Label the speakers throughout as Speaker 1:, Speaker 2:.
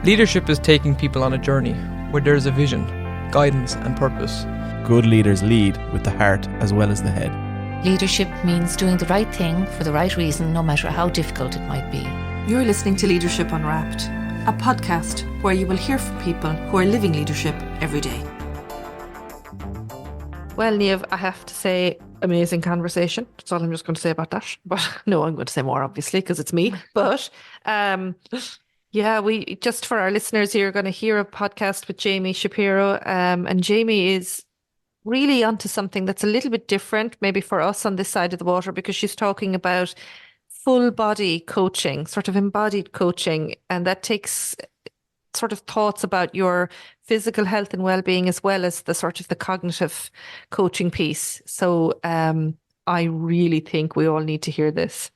Speaker 1: Leadership is taking people on a journey where there's a vision, guidance and purpose.
Speaker 2: Good leaders lead with the heart as well as the head.
Speaker 3: Leadership means doing the right thing for the right reason, no matter how difficult it might be.
Speaker 4: You're listening to Leadership Unwrapped, a podcast where you will hear from people who are living leadership every day.
Speaker 5: Well, Niamh, I have to say, amazing conversation. That's all I'm just going to say about that. But no, I'm going to say more, obviously, because it's me. But yeah, we just for our listeners here, are going to hear a podcast with Jamie Shapiro. And Jamie is really onto something that's a little bit different, maybe for us on this side of the water, because she's talking about full body coaching, sort of embodied coaching. And that takes sort of thoughts about your physical health and well-being, as well as the sort of the cognitive coaching piece. So I really think we all need to hear this.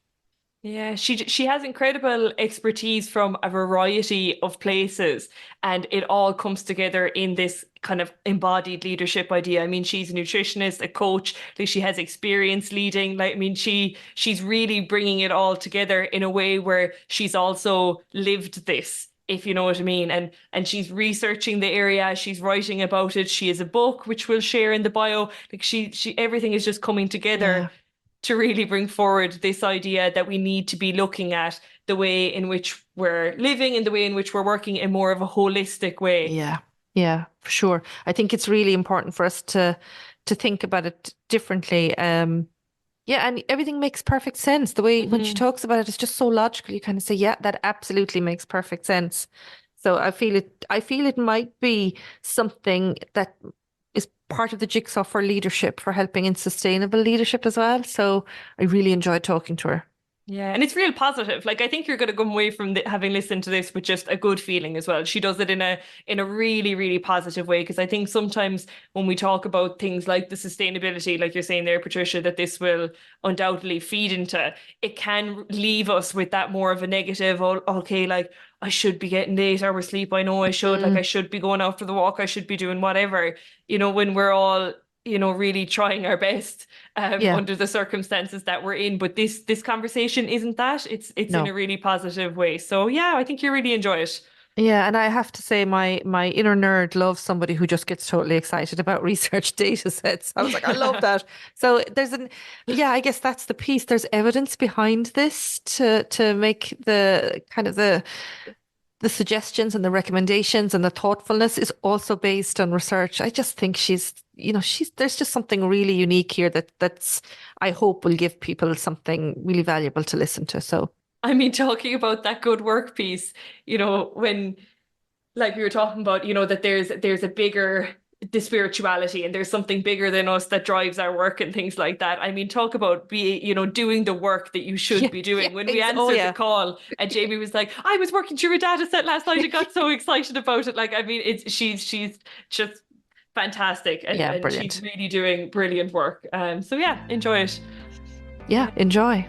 Speaker 6: Yeah, she has incredible expertise from a variety of places, and it all comes together in this kind of embodied leadership idea. I mean, she's a nutritionist, a coach, like she has experience leading. Like, I mean, she's really bringing it all together in a way where she's also lived this, if you know what I mean. And she's researching the area, she's writing about it. She has a book which we'll share in the bio. Like she everything is just coming together to really bring forward this idea that we need to be looking at the way in which we're living and the way in which we're working in more of a holistic way.
Speaker 5: Yeah, for sure. I think it's really important for us to think about it differently. And everything makes perfect sense. The way when she talks about it, it's just so logical. You kind of say, yeah, that absolutely makes perfect sense. So I feel it might be something that is part of the jigsaw for leadership, for helping in sustainable leadership as well. So I really enjoyed talking to her.
Speaker 6: Yeah, and it's real positive. Like, I think you're going to come away from having listened to this with just a good feeling as well. She does it in a really, really positive way, because I think sometimes when we talk about things like the sustainability, like you're saying there, Patricia, that this will undoubtedly feed into, it can leave us with that more of a negative, oh, okay, like I should be getting 8 hours sleep. I know I should, like I should be going out for the walk. I should be doing whatever, when we're all really trying our best under the circumstances that we're in. But this conversation isn't that. It's in a really positive way. So yeah, I think you really enjoy it.
Speaker 5: Yeah, and I have to say my inner nerd loves somebody who just gets totally excited about research data sets. I was like, I love that. So I guess that's the piece. There's evidence behind this to make the kind of the suggestions and the recommendations, and the thoughtfulness is also based on research. I just think there's just something really unique here that's I hope will give people something really valuable to listen to. So
Speaker 6: I mean, talking about that good work piece, when like we were talking about, that there's a bigger the spirituality, and there's something bigger than us that drives our work and things like that. I mean, talk about doing the work that you should be doing. When we answered the call, and Jamie was like, I was working through a data set last night and got so excited about it. Like, I mean, she's just fantastic, and
Speaker 5: brilliant.
Speaker 6: She's really doing brilliant work. So yeah, enjoy it.
Speaker 5: Yeah, enjoy.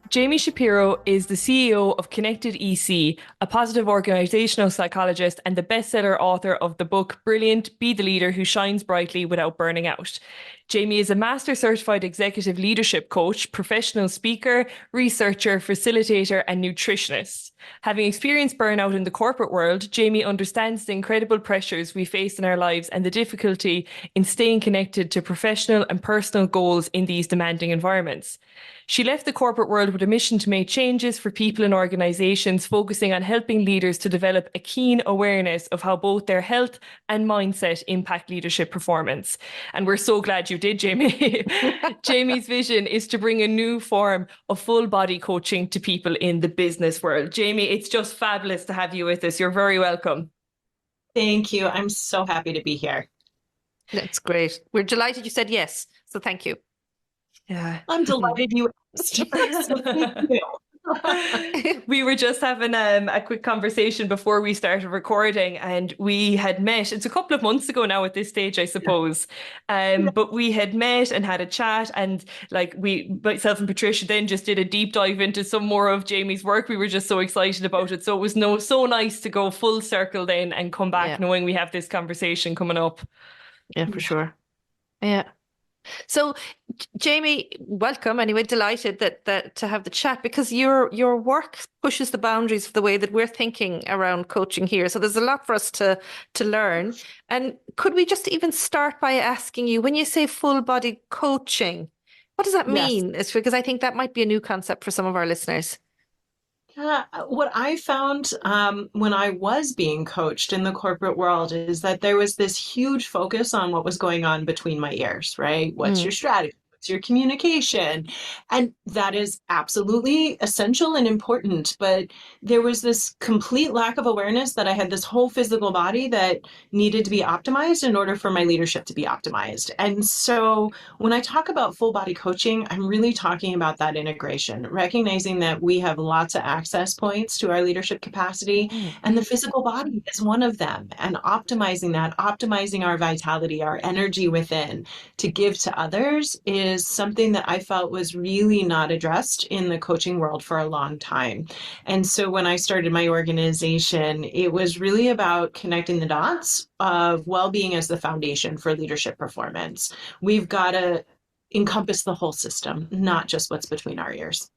Speaker 6: Jamie Shapiro is the CEO of Connected EC, a positive organizational psychologist and the bestseller author of the book Brilliant, Be the Leader Who Shines Brightly Without Burning Out. Jamie is a master certified executive leadership coach, professional speaker, researcher, facilitator, and nutritionist. Having experienced burnout in the corporate world, Jamie understands the incredible pressures we face in our lives and the difficulty in staying connected to professional and personal goals in these demanding environments. She left the corporate world with a mission to make changes for people and organizations, focusing on helping leaders to develop a keen awareness of how both their health and mindset impact leadership performance. And we're so glad you did, Jamie. Jamie's vision is to bring a new form of full body coaching to people in the business world. Jamie, it's just fabulous to have you with us. You're very welcome.
Speaker 7: Thank you. I'm so happy to be here.
Speaker 5: That's great. We're delighted you said yes. So thank you.
Speaker 6: Yeah,
Speaker 7: I'm delighted you asked. So thank you.
Speaker 6: We were just having a quick conversation before we started recording, and we had met. It's a couple of months ago now at this stage, I suppose. But we had met and had a chat, and like myself and Patricia then just did a deep dive into some more of Jamie's work. We were just so excited about it. So it was so nice to go full circle then and come back knowing we have this conversation coming up.
Speaker 5: Yeah, for sure. Yeah. So, Jamie, welcome. Anyway, delighted that to have the chat because your work pushes the boundaries of the way that we're thinking around coaching here. So there's a lot for us to learn. And could we just even start by asking you, when you say full body coaching, what does that
Speaker 7: Yes.
Speaker 5: mean? It's because I think that might be a new concept for some of our listeners.
Speaker 7: What I found when I was being coached in the corporate world is that there was this huge focus on what was going on between my ears, right? What's your strategy? What's your communication? And that is absolutely essential and important. But there was this complete lack of awareness that I had this whole physical body that needed to be optimized in order for my leadership to be optimized. And so when I talk about full body coaching, I'm really talking about that integration, recognizing that we have lots of access points to our leadership capacity, and the physical body is one of them. And optimizing that, optimizing our vitality, our energy within to give to others is something that I felt was really not addressed in the coaching world for a long time. And so when I started my organization, it was really about connecting the dots of well-being as the foundation for leadership performance. We've got to encompass the whole system, not just what's between our ears.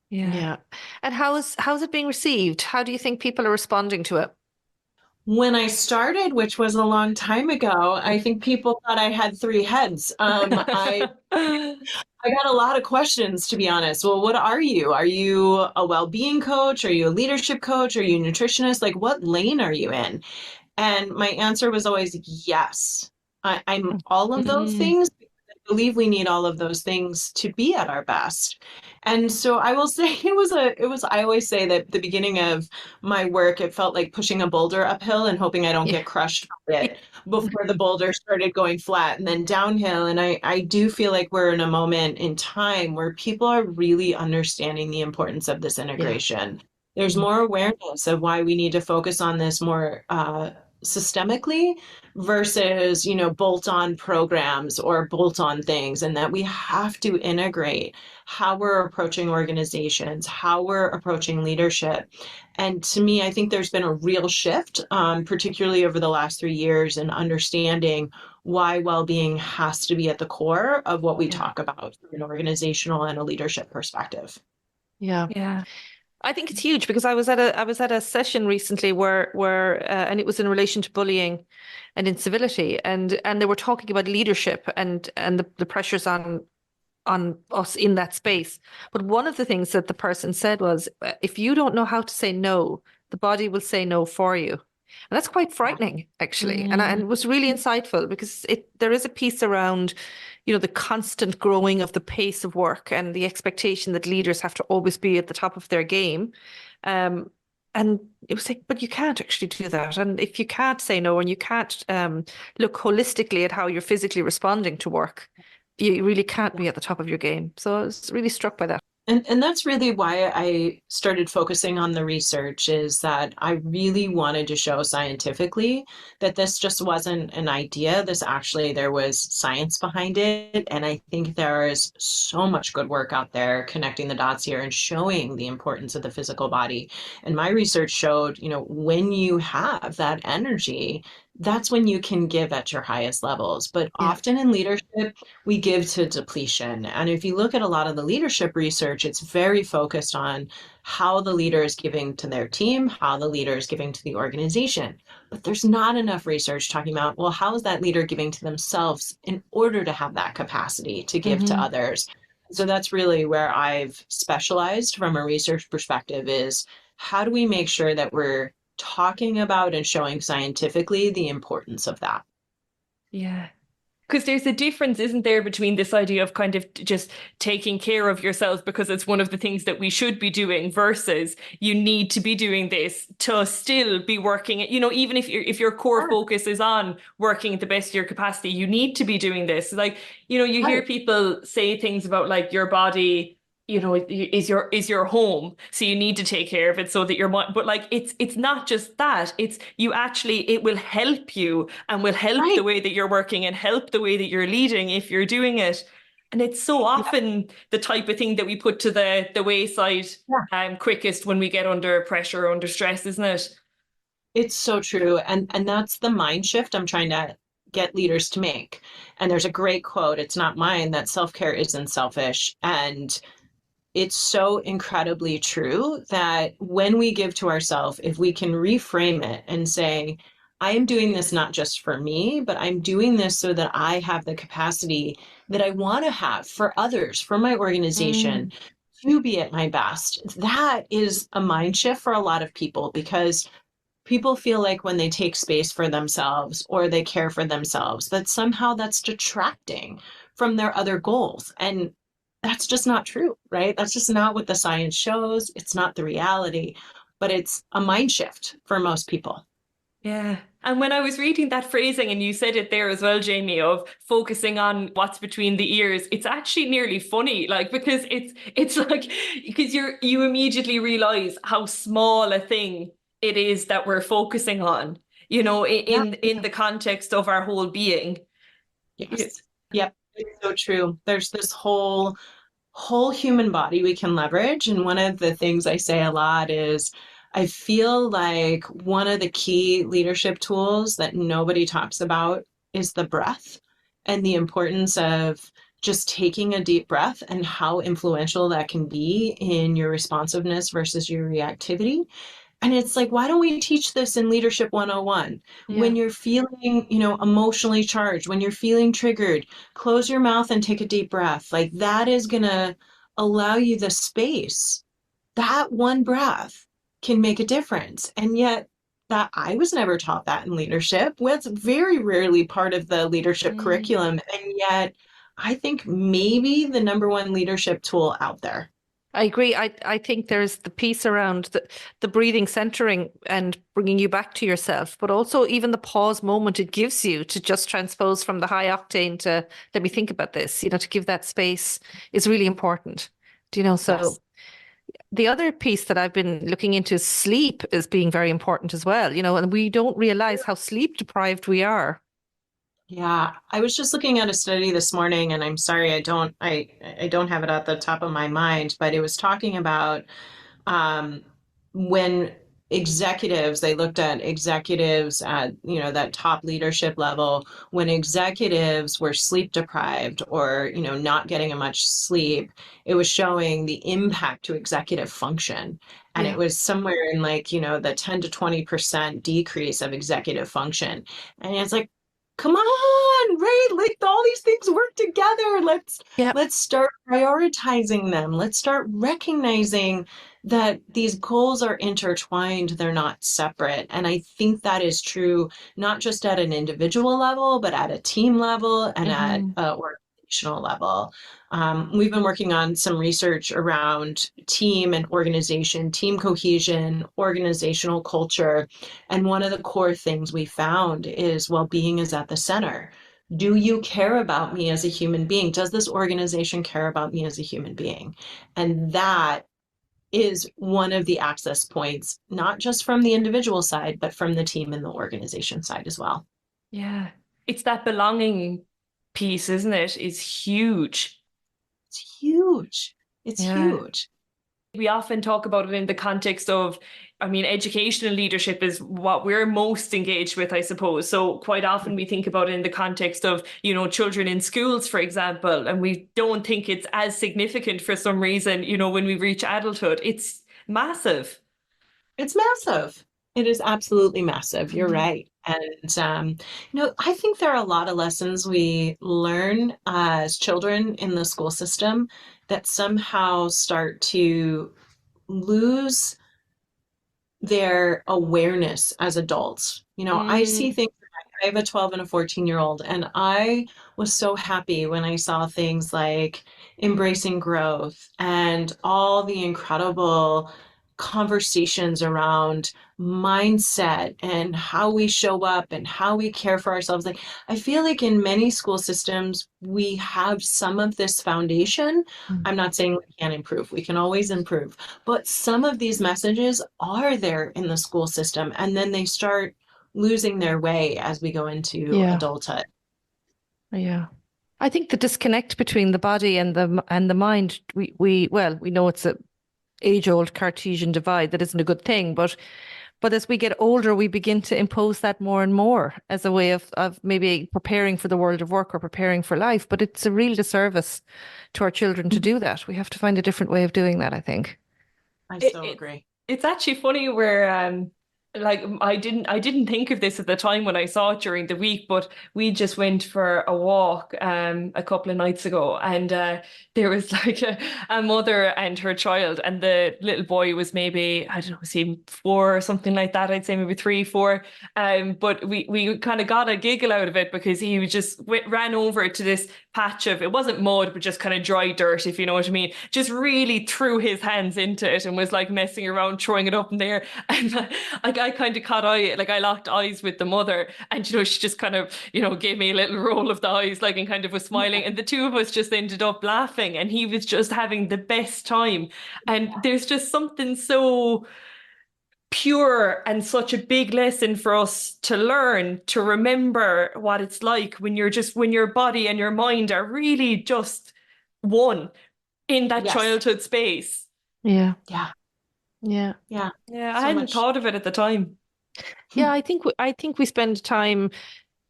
Speaker 5: Yeah. And how's it being received? How do you think people are responding to it?
Speaker 7: When I started, which was a long time ago, I think people thought I had three heads. I got a lot of questions, to be honest. Well, what are you? Are you a well-being coach? Are you a leadership coach? Are you a nutritionist? Like, what lane are you in? And my answer was always yes. I'm all of those things. I believe we need all of those things to be at our best. And so I will say I always say that the beginning of my work, it felt like pushing a boulder uphill and hoping I don't get crushed by it before the boulder started going flat and then downhill. And I do feel like we're in a moment in time where people are really understanding the importance of this integration. There's more awareness of why we need to focus on this more systemically versus, bolt-on programs or bolt-on things, and that we have to integrate how we're approaching organizations, how we're approaching leadership. And to me, I think there's been a real shift, particularly over the last 3 years, in understanding why well-being has to be at the core of what we talk about from an organizational and a leadership perspective.
Speaker 5: Yeah. I think it's huge because I was at a session recently where and it was in relation to bullying and incivility, and they were talking about leadership and the pressures on us in that space. But one of the things that the person said was, if you don't know how to say no, the body will say no for you. And that's quite frightening, actually. And it was really insightful because there is a piece around, the constant growing of the pace of work and the expectation that leaders have to always be at the top of their game. And it was like, but you can't actually do that. And if you can't say no and you can't look holistically at how you're physically responding to work, you really can't be at the top of your game. So I was really struck by that.
Speaker 7: And that's really why I started focusing on the research, is that I really wanted to show scientifically that this just wasn't an idea. There was science behind it. And I think there is so much good work out there connecting the dots here and showing the importance of the physical body. And my research showed, when you have that energy, that's when you can give at your highest levels. But often in leadership, we give to depletion. And if you look at a lot of the leadership research, it's very focused on how the leader is giving to their team, how the leader is giving to the organization. But there's not enough research talking about, well, how is that leader giving to themselves in order to have that capacity to give to others? So that's really where I've specialized from a research perspective, is how do we make sure that we're talking about and showing scientifically the importance of that?
Speaker 6: Yeah. Because there's a difference, isn't there, between this idea of kind of just taking care of yourself because it's one of the things that we should be doing, versus you need to be doing this to still be working. Even if your core focus is on working at the best of your capacity, you need to be doing this. Like, you hear people say things about like your body, is your home, so you need to take care of it so that your mind, but like it's not just that, it's it will help you and will help the way that you're working and help the way that you're leading if you're doing it. And it's so often the type of thing that we put to the wayside quickest when we get under pressure, under stress, isn't it?
Speaker 7: It's so true. And that's the mind shift I'm trying to get leaders to make. And there's a great quote, it's not mine, that self-care isn't selfish. And it's so incredibly true that when we give to ourselves, if we can reframe it and say, I am doing this not just for me, but I'm doing this so that I have the capacity that I want to have for others, for my organization, to be at my best. That is a mind shift for a lot of people, because people feel like when they take space for themselves or they care for themselves, that somehow that's detracting from their other goals. And that's just not true, right? That's just not what the science shows. It's not the reality, but it's a mind shift for most people.
Speaker 6: Yeah. And when I was reading that phrasing, and you said it there as well, Jamie, of focusing on what's between the ears, it's actually nearly funny, like, because it's like, because you immediately realize how small a thing it is that we're focusing on, in the context of our whole being.
Speaker 7: Yes. Yep. It's so true. There's this whole human body we can leverage. And one of the things I say a lot is, I feel like one of the key leadership tools that nobody talks about is the breath, and the importance of just taking a deep breath and how influential that can be in your responsiveness versus your reactivity. And it's like, why don't we teach this in Leadership 101? When you're feeling, emotionally charged, when you're feeling triggered, close your mouth and take a deep breath. Like, that is going to allow you the space. That one breath can make a difference. And yet, that I was never taught that in leadership. Well, it's very rarely part of the leadership curriculum. And yet, I think maybe the number one leadership tool out there.
Speaker 5: I agree. I think there's the piece around the breathing, centering and bringing you back to yourself, but also even the pause moment it gives you to just transpose from the high octane to, let me think about this, to give that space is really important. So
Speaker 7: Yes.
Speaker 5: The other piece that I've been looking into is sleep is being very important as well, and we don't realize how sleep deprived we are.
Speaker 7: Yeah, I was just looking at a study this morning, and I'm sorry I don't have it at the top of my mind, but it was talking about when executives, they looked at executives at, that top leadership level, when executives were sleep deprived or, not getting much sleep, it was showing the impact to executive function. And it was somewhere in like, the 10 to 20% decrease of executive function. And it's like, come on, right? Like, all these things work together. Let's start prioritizing them. Let's start recognizing that these goals are intertwined. They're not separate. And I think that is true, not just at an individual level, but at a team level and at an organizational level. We've been working on some research around team and organization, team cohesion, organizational culture. And one of the core things we found is well-being is at the center. Do you care about me as a human being? Does this organization care about me as a human being? And that is one of the access points, not just from the individual side, but from the team and the organization side as well.
Speaker 6: Yeah. It's that belonging piece, isn't it? Is huge.
Speaker 7: It's huge. It's huge.
Speaker 6: We often talk about it in the context of, educational leadership is what we're most engaged with, I suppose. So quite often we think about it in the context of, children in schools, for example, and we don't think it's as significant for some reason, when we reach adulthood. It's massive.
Speaker 7: It's massive. It is absolutely massive. You're right. And, I think there are a lot of lessons we learn as children in the school system that somehow start to lose their awareness as adults. I see things. I have a 12 and a 14-year-old, and I was so happy when I saw things like embracing growth and all the incredible conversations around mindset and how we show up and how we care for ourselves. Like, I feel like in many school systems, we have some of this foundation. I'm not saying we can't improve. We can always improve. But some of these messages are there in the school system, and then they start losing their way as we go into adulthood.
Speaker 5: Yeah. I think the disconnect between the body and the mind, we know it's a age-old Cartesian divide that isn't a good thing, but But as we get older, we begin to impose that more and more as a way of maybe preparing for the world of work or preparing for life. But it's a real disservice to our children to do that. We have to find a different way of doing that, I think.
Speaker 7: I
Speaker 6: It,
Speaker 7: so
Speaker 6: it,
Speaker 7: agree.
Speaker 6: it's actually funny where like I didn't think of this at the time when I saw it during the week, but we just went for a walk a couple of nights ago, and there was like a mother and her child, and the little boy was maybe, I don't know, was he 4 or something like that? I'd say maybe 3, 4. But we kind of got a giggle out of it because he was just ran over to this patch of, it wasn't mud, but just kind of dry dirt, if you know what I mean. Just really threw his hands into it and was like messing around, throwing it up in there. And I kind of I locked eyes with the mother, and she just kind of gave me a little roll of the eyes, like, and kind of was smiling, and the two of us just ended up laughing, and he was just having the best time. And there's just something so pure and such a big lesson for us to learn, to remember what it's like when your body and your mind are really just one in that
Speaker 7: Yes.
Speaker 6: childhood space.
Speaker 5: Yeah.
Speaker 7: Yeah.
Speaker 5: Yeah.
Speaker 7: Yeah.
Speaker 6: Yeah, I
Speaker 7: So
Speaker 6: hadn't
Speaker 7: much.
Speaker 6: thought of it at the time.
Speaker 5: Yeah, I think we spend time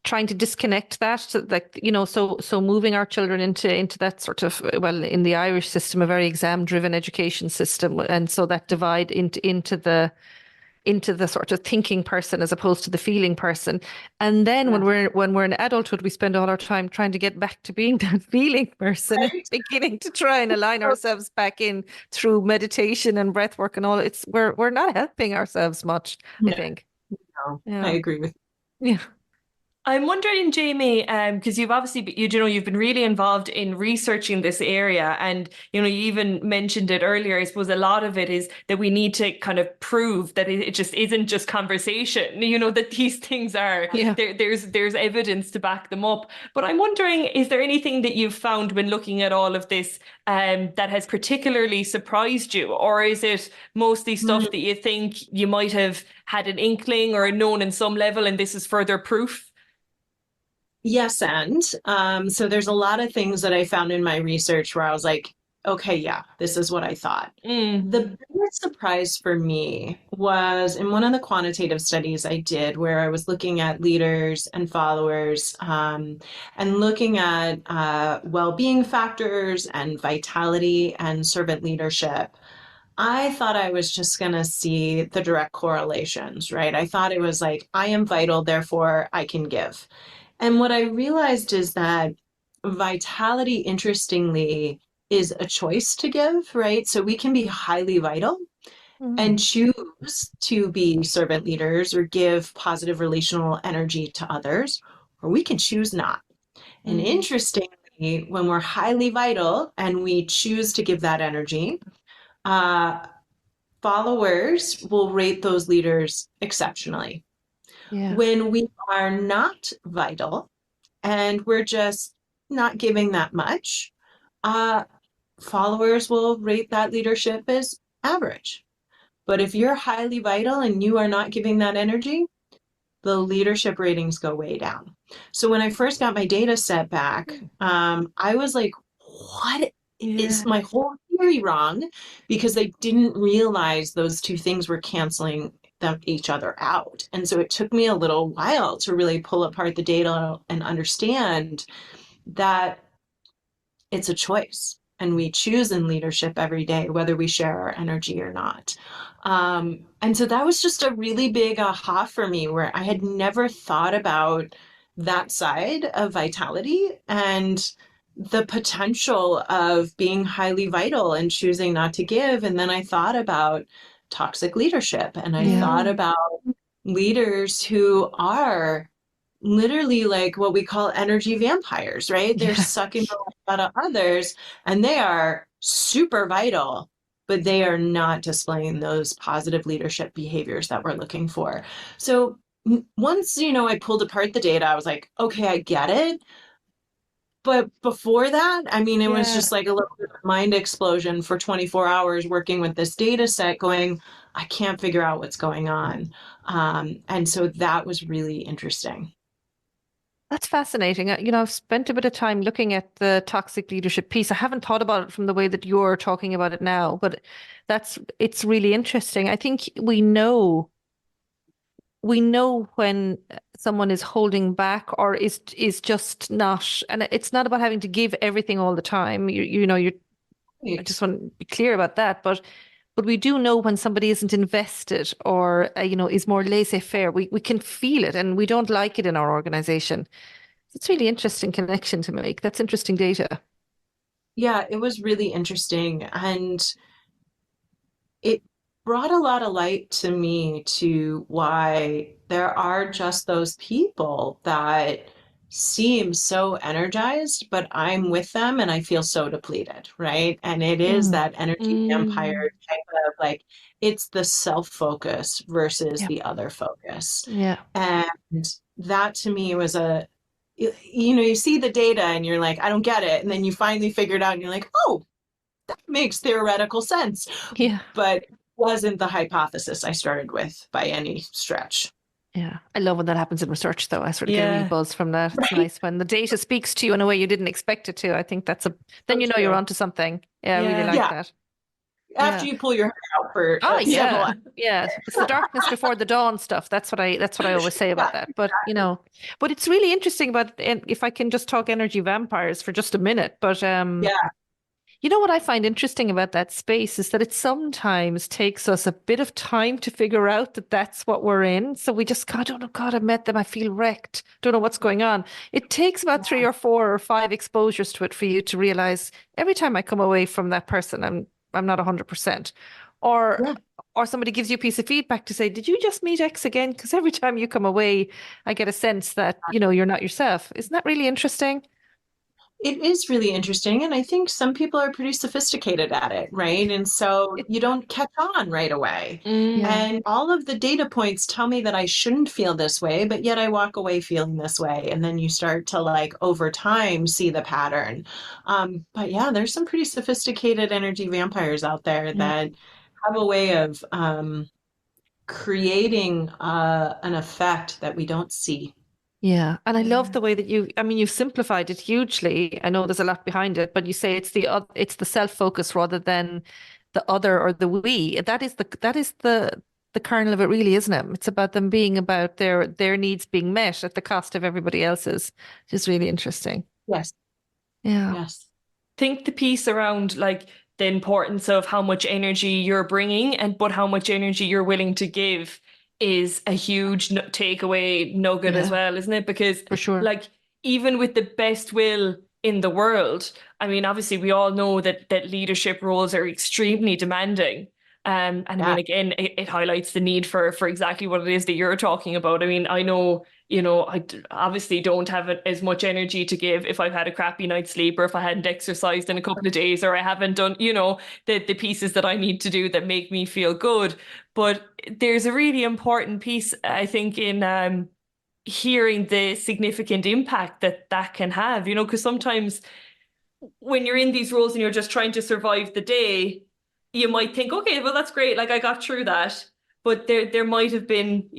Speaker 5: trying to disconnect that, like, so moving our children into that sort of, well, in the Irish system, a very exam-driven education system, and so that divide into the sort of thinking person as opposed to the feeling person. And then when we're in adulthood, we spend all our time trying to get back to being that feeling person,
Speaker 7: Right.
Speaker 5: and beginning to try and align ourselves back in through meditation and breath work and all. We're not helping ourselves much, I
Speaker 7: No,
Speaker 5: think.
Speaker 7: no,
Speaker 5: Yeah.
Speaker 7: I agree with
Speaker 5: Yeah.
Speaker 6: I'm wondering, Jamie, because you've obviously, you've been really involved in researching this area, and you even mentioned it earlier. I suppose a lot of it is that we need to kind of prove that it just isn't just conversation. That these things are
Speaker 5: Yeah.
Speaker 6: there's evidence to back them up. But I'm wondering, is there anything that you've found when looking at all of this that has particularly surprised you, or is it mostly stuff that you think you might have had an inkling or known in some level, and this is further proof?
Speaker 7: Yes, and so there's a lot of things that I found in my research where I was like, okay, yeah, this is what I thought. The biggest surprise for me was in one of the quantitative studies I did, where I was looking at leaders and followers, and looking at well-being factors and vitality and servant leadership. I thought I was just going to see the direct correlations, right? I thought it was like, I am vital, therefore I can give. And what I realized is that vitality, interestingly, is a choice to give, right? So we can be highly vital and choose to be servant leaders or give positive relational energy to others, or we can choose not. And interestingly, when we're highly vital and we choose to give that energy, followers will rate those leaders exceptionally.
Speaker 5: Yeah.
Speaker 7: When we are not vital and we're just not giving that much, followers will rate that leadership as average. But if you're highly vital and you are not giving that energy, the leadership ratings go way down. So when I first got my data set back, I was like, what is my whole theory wrong? Because I didn't realize those two things were canceling each other out. And so it took me a little while to really pull apart the data and understand that it's a choice. And we choose in leadership every day, whether we share our energy or not. And so that was just a really big aha for me, where I had never thought about that side of vitality and the potential of being highly vital and choosing not to give. And then I thought about toxic leadership, and I thought about leaders who are literally like what we call energy vampires, right? They're sucking the life out of others, and they are super vital, but they are not displaying those positive leadership behaviors that we're looking for. So once, I pulled apart the data, I was like, okay, I get it. But before that, I mean, it was just like a little bit of mind explosion for 24 hours working with this data set going, I can't figure out what's going on. And so that was really interesting.
Speaker 5: That's fascinating. I've spent a bit of time looking at the toxic leadership piece. I haven't thought about it from the way that you're talking about it now, but it's really interesting. I think we know we know when someone is holding back or is just not, and it's not about having to give everything all the time. I just want to be clear about that, but we do know when somebody isn't invested or is more laissez-faire. We can feel it, and we don't like it in our organization. It's really interesting connection to make. That's interesting data.
Speaker 7: Yeah, it was really interesting. And it brought a lot of light to me to why there are just those people that seem so energized, but I'm with them and I feel so depleted, right? And it is
Speaker 5: Mm.
Speaker 7: that energy vampire type of like, it's the self-focus versus
Speaker 5: Yeah.
Speaker 7: the other focus.
Speaker 5: Yeah.
Speaker 7: And that to me was you see the data and you're like, I don't get it. And then you finally figure it out and you're like, oh, that makes theoretical sense.
Speaker 5: Yeah.
Speaker 7: But wasn't the hypothesis I started with by any stretch.
Speaker 5: Yeah. I love when that happens in research, though. I sort of get a
Speaker 6: Yeah.
Speaker 5: wee buzz from that. It's
Speaker 7: Right.
Speaker 5: nice when the data speaks to you in a way you didn't expect it to. I think then
Speaker 7: So
Speaker 5: you know you're
Speaker 7: true.
Speaker 5: onto something. Yeah, I really
Speaker 6: Yeah.
Speaker 5: like
Speaker 7: Yeah.
Speaker 5: that.
Speaker 7: After
Speaker 5: Yeah.
Speaker 7: you pull your hair out for
Speaker 5: Oh
Speaker 7: several
Speaker 5: yeah,
Speaker 7: hours.
Speaker 5: yeah. It's the darkness before the dawn stuff. That's what I always say about
Speaker 7: Yeah,
Speaker 5: that. But but it's really interesting about, and if I can just talk energy vampires for just a minute. But
Speaker 7: yeah,
Speaker 5: what I find interesting about that space is that it sometimes takes us a bit of time to figure out that that's what we're in. So we just, God, oh no, God, I met them. I feel wrecked. Don't know what's going on. It takes about 3 or 4 or 5 exposures to it for you to realize every time I come away from that person, I'm not 100%. Or
Speaker 7: yeah.
Speaker 5: or somebody gives you a piece of feedback to say, did you just meet X again? Because every time you come away, I get a sense that, you're not yourself. Isn't that really interesting?
Speaker 7: It is really interesting. And I think some people are pretty sophisticated at it, right? And so you don't catch on right away.
Speaker 5: Yeah.
Speaker 7: And all of the data points tell me that I shouldn't feel this way, but yet I walk away feeling this way. And then you start to like over time see the pattern. But yeah, there's some pretty sophisticated energy vampires out there
Speaker 5: Yeah.
Speaker 7: that have a way of creating an effect that we don't see.
Speaker 5: Yeah. And I love the way that you've simplified it hugely. I know there's a lot behind it, but you say it's the self-focus rather than the other or the we. That is the kernel of it really, isn't it? It's about them being about their needs being met at the cost of everybody else's, which is really interesting.
Speaker 7: Yes,
Speaker 5: Yeah.
Speaker 7: yes.
Speaker 6: Think the piece around like the importance of how much energy you're bringing but how much energy you're willing to give is a huge takeaway nugget as
Speaker 5: Yeah.
Speaker 6: well, isn't it? Because
Speaker 5: For sure.
Speaker 6: like even with the best will in the world, I mean, obviously we all know that leadership roles are extremely demanding. And I mean, again, it highlights the need for exactly what it is that you're talking about. I mean, I know, I obviously don't have as much energy to give if I've had a crappy night's sleep or if I hadn't exercised in a couple of days or I haven't done, the pieces that I need to do that make me feel good. But there's a really important piece, I think, in hearing the significant impact that can have, because sometimes when you're in these roles and you're just trying to survive the day, you might think, okay, well, that's great. Like I got through that. But there might have been,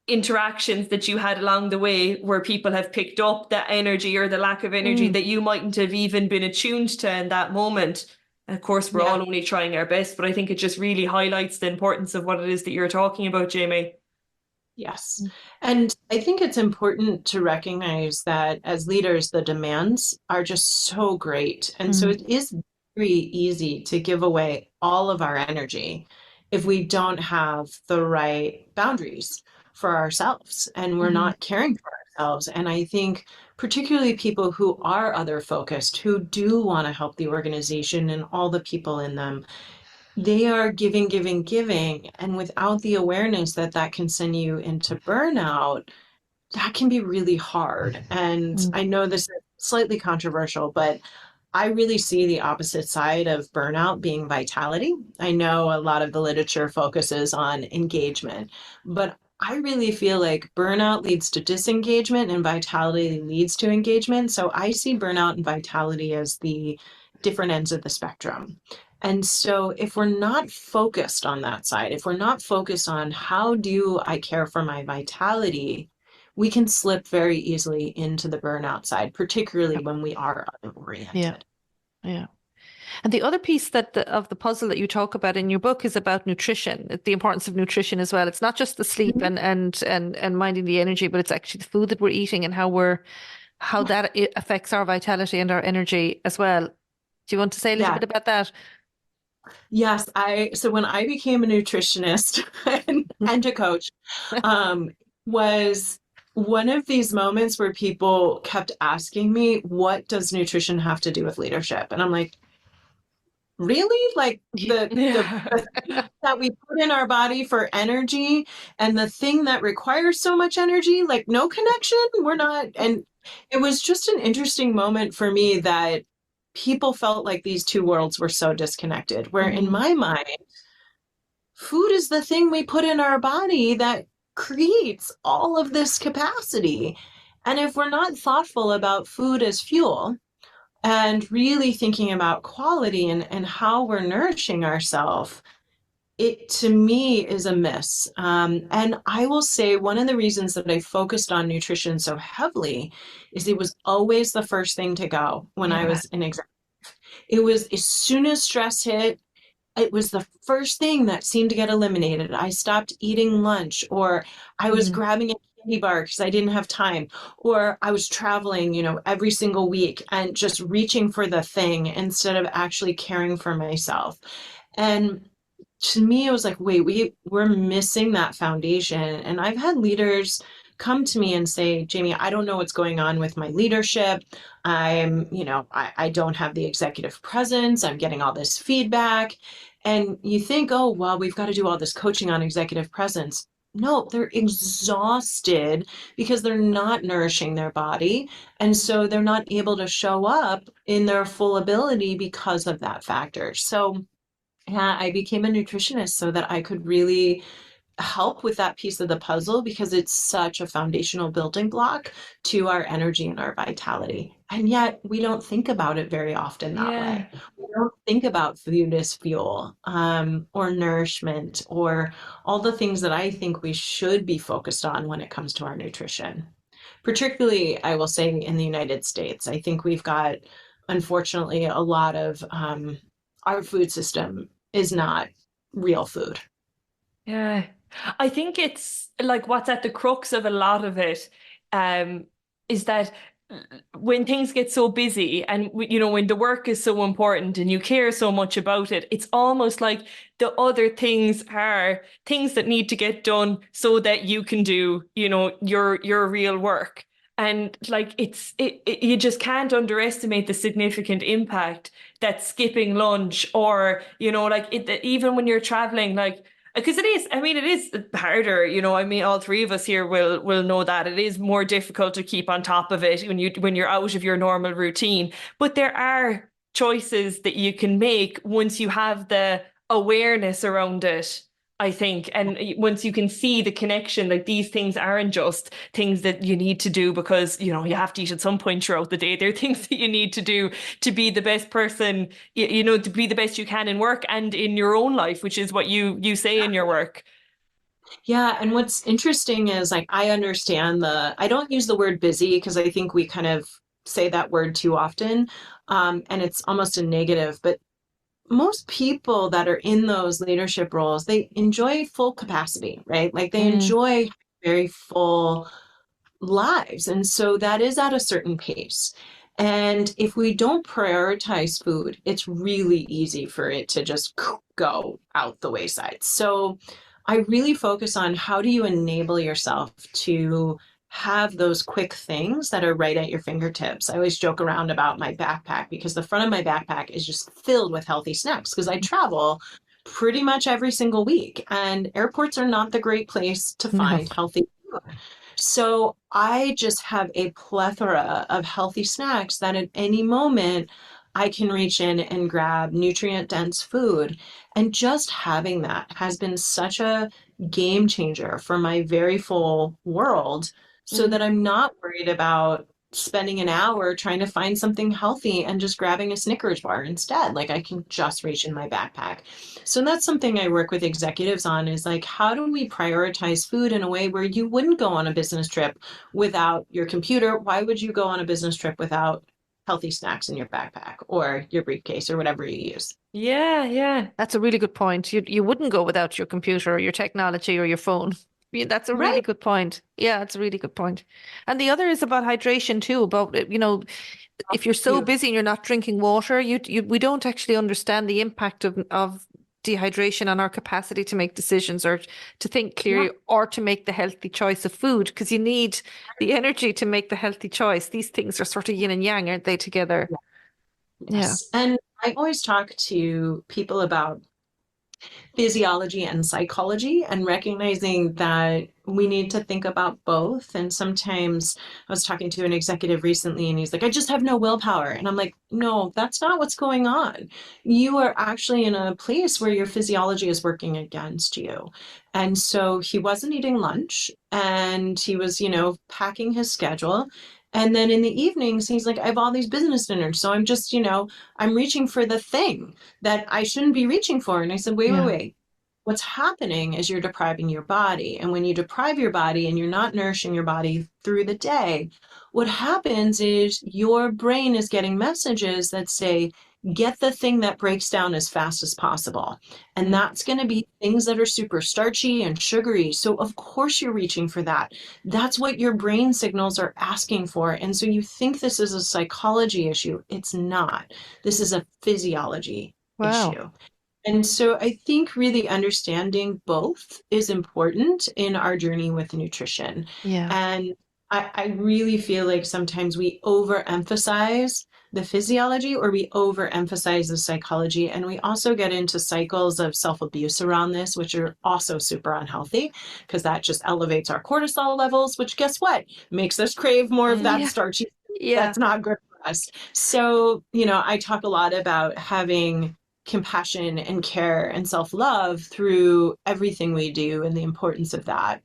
Speaker 6: interactions that you had along the way where people have picked up that energy or the lack of energy that you mightn't have even been attuned to in that moment. And of course, we're all only trying our best, but I think it just really highlights the importance of what it is that you're talking about, Jamie.
Speaker 7: Yes. And I think it's important to recognize that as leaders, the demands are just so great. And so it is very easy to give away all of our energy if we don't have the right boundaries for ourselves and we're not caring for ourselves. And I think particularly people who are other focused, who do want to help the organization and all the people in them, they are giving, giving, giving. And without the awareness that that can send you into burnout, that can be really hard. And I know this is slightly controversial, but I really see the opposite side of burnout being vitality. I know a lot of the literature focuses on engagement, but I really feel like burnout leads to disengagement and vitality leads to engagement. So I see burnout and vitality as the different ends of the spectrum. And so if we're not focused on that side, if we're not focused on how do I care for my vitality, we can slip very easily into the burnout side, particularly when we are
Speaker 5: Yeah.
Speaker 7: oriented.
Speaker 5: Yeah. And the other piece of the puzzle that you talk about in your book is about nutrition, the importance of nutrition as well. It's not just the sleep and minding the energy, but it's actually the food that we're eating and how that affects our vitality and our energy as well. Do you want to say a little
Speaker 7: Yeah.
Speaker 5: bit about that?
Speaker 7: Yes, so when I became a nutritionist and a coach, was one of these moments where people kept asking me, what does nutrition have to do with leadership? And I'm like, really? Like the thing that we put in our body for energy and the thing that requires so much energy, like no connection? We're not. And it was just an interesting moment for me that people felt like these two worlds were so disconnected, where in my mind, food is the thing we put in our body that creates all of this capacity. And if we're not thoughtful about food as fuel and really thinking about quality and how we're nourishing ourselves, it to me is a miss. And I will say one of the reasons that I focused on nutrition so heavily is it was always the first thing to go when I was an executive. It was as soon as stress hit, it was the first thing that seemed to get eliminated. I stopped eating lunch, or I was grabbing a candy bar because I didn't have time, or I was traveling, every single week and just reaching for the thing instead of actually caring for myself. And to me, it was like, wait, we're missing that foundation. And I've had leaders come to me and say, Jamie, I don't know what's going on with my leadership. I don't have the executive presence. I'm getting all this feedback. And you think, oh, well, we've got to do all this coaching on executive presence. No, they're exhausted because they're not nourishing their body. And so they're not able to show up in their full ability because of that factor. So yeah, I became a nutritionist so that I could really help with that piece of the puzzle because it's such a foundational building block to our energy and our vitality. And yet we don't think about it very often that way. We don't think about food as fuel, or nourishment, or all the things that I think we should be focused on when it comes to our nutrition. Particularly, I will say in the United States, I think we've got, unfortunately, a lot of our food system is not real food.
Speaker 6: Yeah. I think it's like what's at the crux of a lot of it is that when things get so busy and, when the work is so important and you care so much about it, it's almost like the other things are things that need to get done so that you can do, your real work. And like you just can't underestimate the significant impact that skipping lunch or, even when you're traveling, like, because it is harder, all three of us here will know that it is more difficult to keep on top of it when you're out of your normal routine. But there are choices that you can make once you have the awareness around it, I think. And once you can see the connection, like these things aren't just things that you need to do because, you have to eat at some point throughout the day. They're things that you need to do to be the best person, to be the best you can in work and in your own life, which is what you say in your work.
Speaker 7: Yeah. And what's interesting is like, I understand I don't use the word busy because I think we kind of say that word too often. And it's almost a negative, but most people that are in those leadership roles, they enjoy full capacity, right? Like they enjoy very full lives. And so that is at a certain pace. And if we don't prioritize food, it's really easy for it to just go out the wayside. So I really focus on how do you enable yourself to have those quick things that are right at your fingertips. I always joke around about my backpack because the front of my backpack is just filled with healthy snacks because I travel pretty much every single week and airports are not the great place to find healthy food. So I just have a plethora of healthy snacks that at any moment I can reach in and grab nutrient dense food. And just having that has been such a game changer for my very full world so that I'm not worried about spending an hour trying to find something healthy and just grabbing a Snickers bar instead. Like I can just reach in my backpack. So that's something I work with executives on is like, how do we prioritize food in a way where you wouldn't go on a business trip without your computer? Why would you go on a business trip without healthy snacks in your backpack or your briefcase or whatever you use.
Speaker 6: Yeah.
Speaker 5: That's a really good point. You wouldn't go without your computer or your technology or your phone. Yeah, that's a really
Speaker 7: Right.
Speaker 5: good point. Yeah, it's a really good point. And the other is about hydration too, about, if you're so
Speaker 7: You.
Speaker 5: busy and you're not drinking water, we don't actually understand the impact of dehydration on our capacity to make decisions or to think clearly or to make the healthy choice of food, because you need the energy to make the healthy choice. These things are sort of yin and yang, aren't they, together? Yeah.
Speaker 7: Yes. And I always talk to people about physiology and psychology and recognizing that we need to think about both. And sometimes I was talking to an executive recently and he's like, I just have no willpower. And I'm like, no, that's not what's going on. You are actually in a place where your physiology is working against you. And so he wasn't eating lunch and he was, packing his schedule. And then in the evenings, he's like, I have all these business dinners. So I'm just, I'm reaching for the thing that I shouldn't be reaching for. And I said, wait. What's happening is you're depriving your body. And when you deprive your body and you're not nourishing your body through the day, what happens is your brain is getting messages that say, get the thing that breaks down as fast as possible. And that's going to be things that are super starchy and sugary. So of course you're reaching for that. That's what your brain signals are asking for. And so you think this is a psychology issue. It's not. This is a physiology issue. And so I think really understanding both is important in our journey with nutrition.
Speaker 5: Yeah.
Speaker 7: And I really feel like sometimes we overemphasize the physiology or we overemphasize the psychology. And we also get into cycles of self-abuse around this, which are also super unhealthy because that just elevates our cortisol levels, which guess what? Makes us crave more of that starchy. That's not good for us. So, I talk a lot about having compassion and care and self-love through everything we do and the importance of that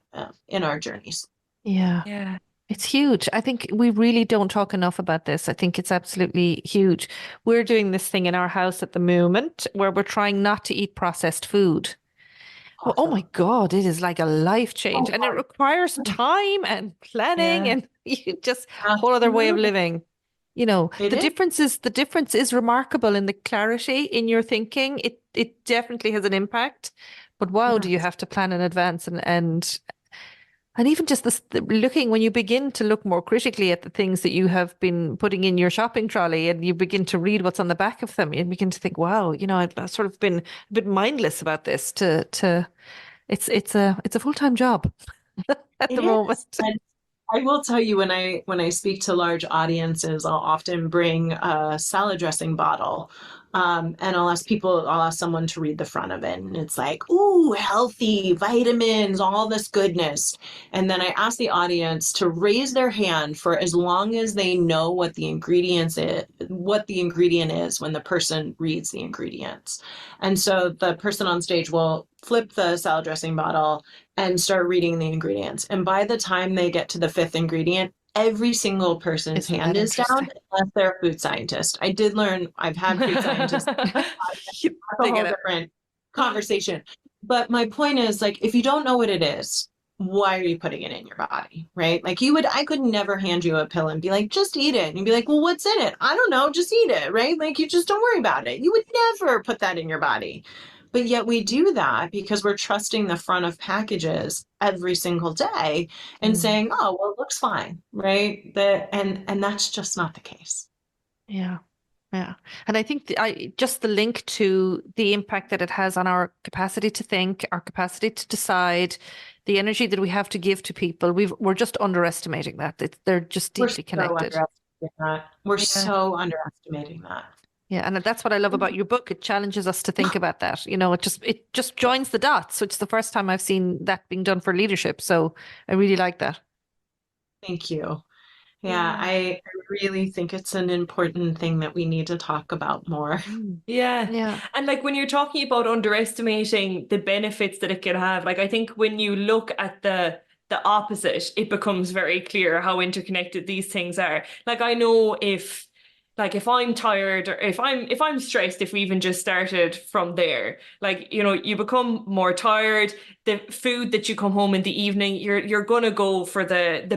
Speaker 7: in our journeys.
Speaker 5: Yeah. It's huge. I think we really don't talk enough about this. I think it's absolutely huge. We're doing this thing in our house at the moment where we're trying not to eat processed food. Well, oh my God, it is like a life change and it requires time and planning and just a whole other way of living. The difference is remarkable in the clarity in your thinking. It definitely has an impact. But wow, do you have to plan in advance and even just looking when you begin to look more critically at the things that you have been putting in your shopping trolley and you begin to read what's on the back of them, you begin to think, wow, I've sort of been a bit mindless about this it's a full-time job at the moment.
Speaker 7: And I will tell you when I speak to large audiences, I'll often bring a salad dressing bottle. And I'll ask someone to read the front of it. And it's like, ooh, healthy, vitamins, all this goodness. And then I ask the audience to raise their hand for as long as they know what the ingredient is when the person reads the ingredients. And so the person on stage will flip the salad dressing bottle and start reading the ingredients. And by the time they get to the fifth ingredient, every single person's hand is down unless they're a food scientist. I did learn, I've had food scientists. That's a whole different conversation. But my point is, like, if you don't know what it is, why are you putting it in your body, right? Like I could never hand you a pill and be like, just eat it. And you'd be like, well, what's in it? I don't know, just eat it, right? Like you just don't worry about it. You would never put that in your body. But yet we do that because we're trusting the front of packages every single day and saying, oh, well, it looks fine, right? And that's just not the case.
Speaker 5: Yeah. And I think just the link to the impact that it has on our capacity to think, our capacity to decide, the energy that we have to give to people, we're just underestimating that. They're just deeply connected.
Speaker 7: We're so underestimating that.
Speaker 5: Yeah, and that's what I love about your book. It challenges us to think about that. It just joins the dots. So it's the first time I've seen that being done for leadership. So I really like that.
Speaker 7: Thank you. Yeah, I really think it's an important thing that we need to talk about more.
Speaker 6: Yeah. And like when you're talking about underestimating the benefits that it can have, like I think when you look at the opposite, it becomes very clear how interconnected these things are. Like I know if I'm tired or if I'm stressed, if we even just started from there, like, you become more tired, the food that you come home in the evening, you're going to go for the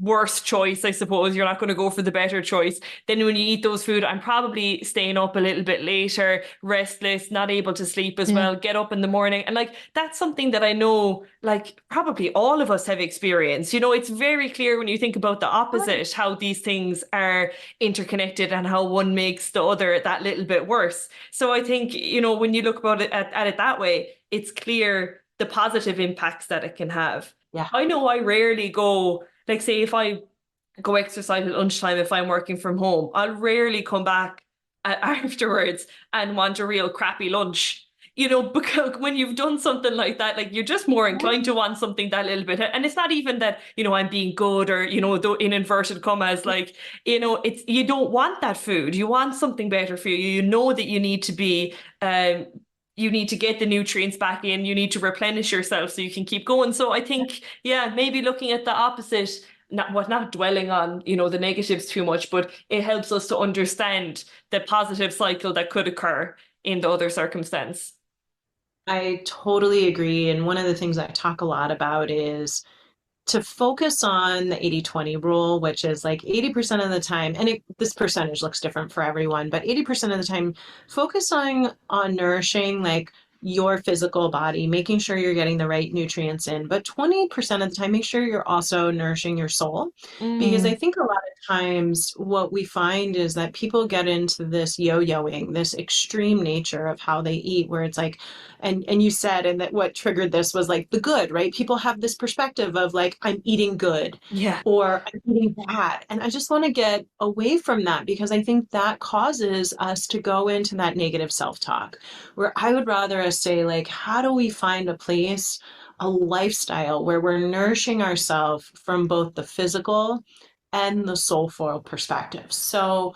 Speaker 6: worst choice, I suppose. You're not going to go for the better choice. Then when you eat those food, I'm probably staying up a little bit later, restless, not able to sleep as well, get up in the morning. And like, that's something that I know, like probably all of us have experienced. You know, it's very clear when you think about the opposite, how these things are interconnected and how one makes the other that little bit worse. So I think, you know, when you look about it at it that way, it's clear the positive impacts that it can have.
Speaker 7: Yeah.
Speaker 6: I know I rarely go, like say if I go exercise at lunchtime, if I'm working from home, I'll rarely come back afterwards and want a real crappy lunch. You know, because when you've done something like that, like you're just more inclined to want something that little bit. And it's not even that, you know, I'm being good or, you know, in inverted commas, like, you know, it's, you don't want that food. You want something better for you. You know that you need to be, you need to get the nutrients back in, you need to replenish yourself so you can keep going. So I think, yeah, maybe looking at the opposite, not dwelling on, you know, the negatives too much, but it helps us to understand the positive cycle that could occur in the other circumstance.
Speaker 7: I totally agree. And one of the things I talk a lot about is to focus on the 80-20 rule, which is like 80% of the time, and this percentage looks different for everyone, but 80% of the time, focus on nourishing like your physical body, making sure you're getting the right nutrients in. But 20% of the time, make sure you're also nourishing your soul. Because I think a lot of times what we find is that people get into this yo-yoing, this extreme nature of how they eat, where it's like, and you said, and that what triggered this was like the good, right? People have this perspective of like, I'm eating good, or I'm eating bad. And I just want to get away from that, because I think that causes us to go into that negative self-talk, where I would rather us say like, how do we find a place, a lifestyle where we're nourishing ourselves from both the physical and the soulful perspective. So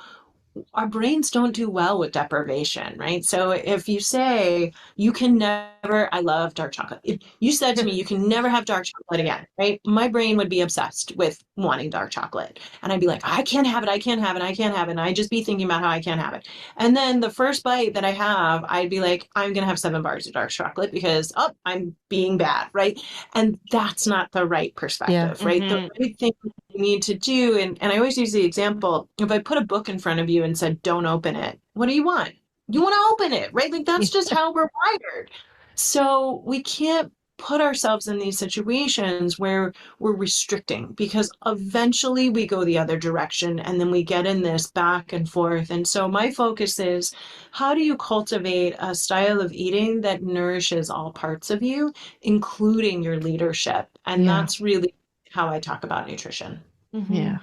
Speaker 7: our brains don't do well with deprivation, right? So if you say you can never, I love dark chocolate. If you said to me, you can never have dark chocolate again, right? My brain would be obsessed with wanting dark chocolate. And I'd be like, I can't have it, I can't have it, I can't have it. And I'd just be thinking about how I can't have it. And then the first bite that I have, I'd be like, I'm going to have 7 bars of dark chocolate because, I'm being bad, right? And that's not the right perspective, right? The right thing you need to do, and I always use the example, if I put a book in front of you and said, don't open it, what do you want? You want to open it, right? Like that's just how we're wired. So we can't put ourselves in these situations where we're restricting, because eventually we go the other direction and then we get in this back and forth. And so my focus is, how do you cultivate a style of eating that nourishes all parts of you, including your leadership? And that's really how I talk about nutrition.
Speaker 5: Yeah.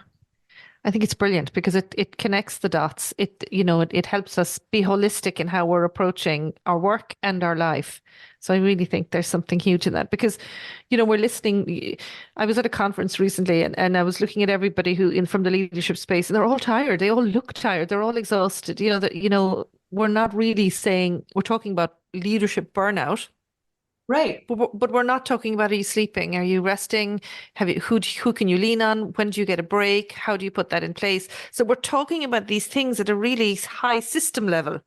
Speaker 5: I think it's brilliant because it connects the dots. It helps us be holistic in how we're approaching our work and our life. So I really think there's something huge in that, because, we're listening. I was at a conference recently and I was looking at everybody from the leadership space, and they're all tired. They all look tired. They're all exhausted. We're not really saying, we're talking about leadership burnout.
Speaker 7: Right.
Speaker 5: But we're not talking about, are you sleeping? Are you resting? Who can you lean on? When do you get a break? How do you put that in place? So we're talking about these things at a really high system level,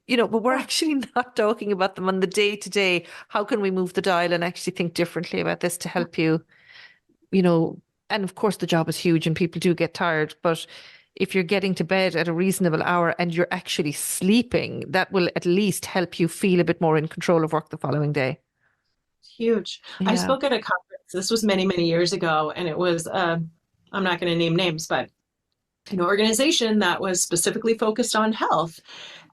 Speaker 5: but we're actually not talking about them on the day to day. How can we move the dial and actually think differently about this to help you, and of course the job is huge and people do get tired, but if you're getting to bed at a reasonable hour and you're actually sleeping, that will at least help you feel a bit more in control of work the following day.
Speaker 7: Huge.
Speaker 5: Yeah.
Speaker 7: I spoke at a conference. This was many, many years ago, and it was, I'm not going to name names, but an organization that was specifically focused on health.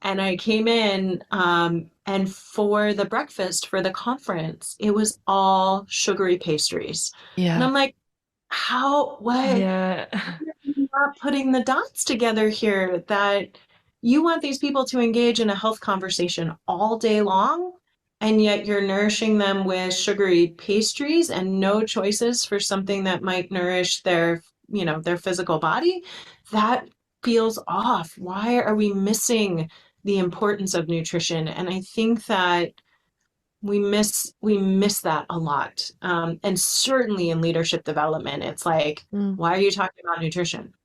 Speaker 7: And I came in, and for the breakfast for the conference, it was all sugary pastries.
Speaker 5: Yeah.
Speaker 7: And I'm like, what?
Speaker 6: Yeah.
Speaker 7: You're not putting the dots together here, that you want these people to engage in a health conversation all day long, and yet you're nourishing them with sugary pastries and no choices for something that might nourish their physical body. That feels off. Why are we missing the importance of nutrition? And I think that we miss that a lot. And certainly in leadership development, it's like, why are you talking about nutrition?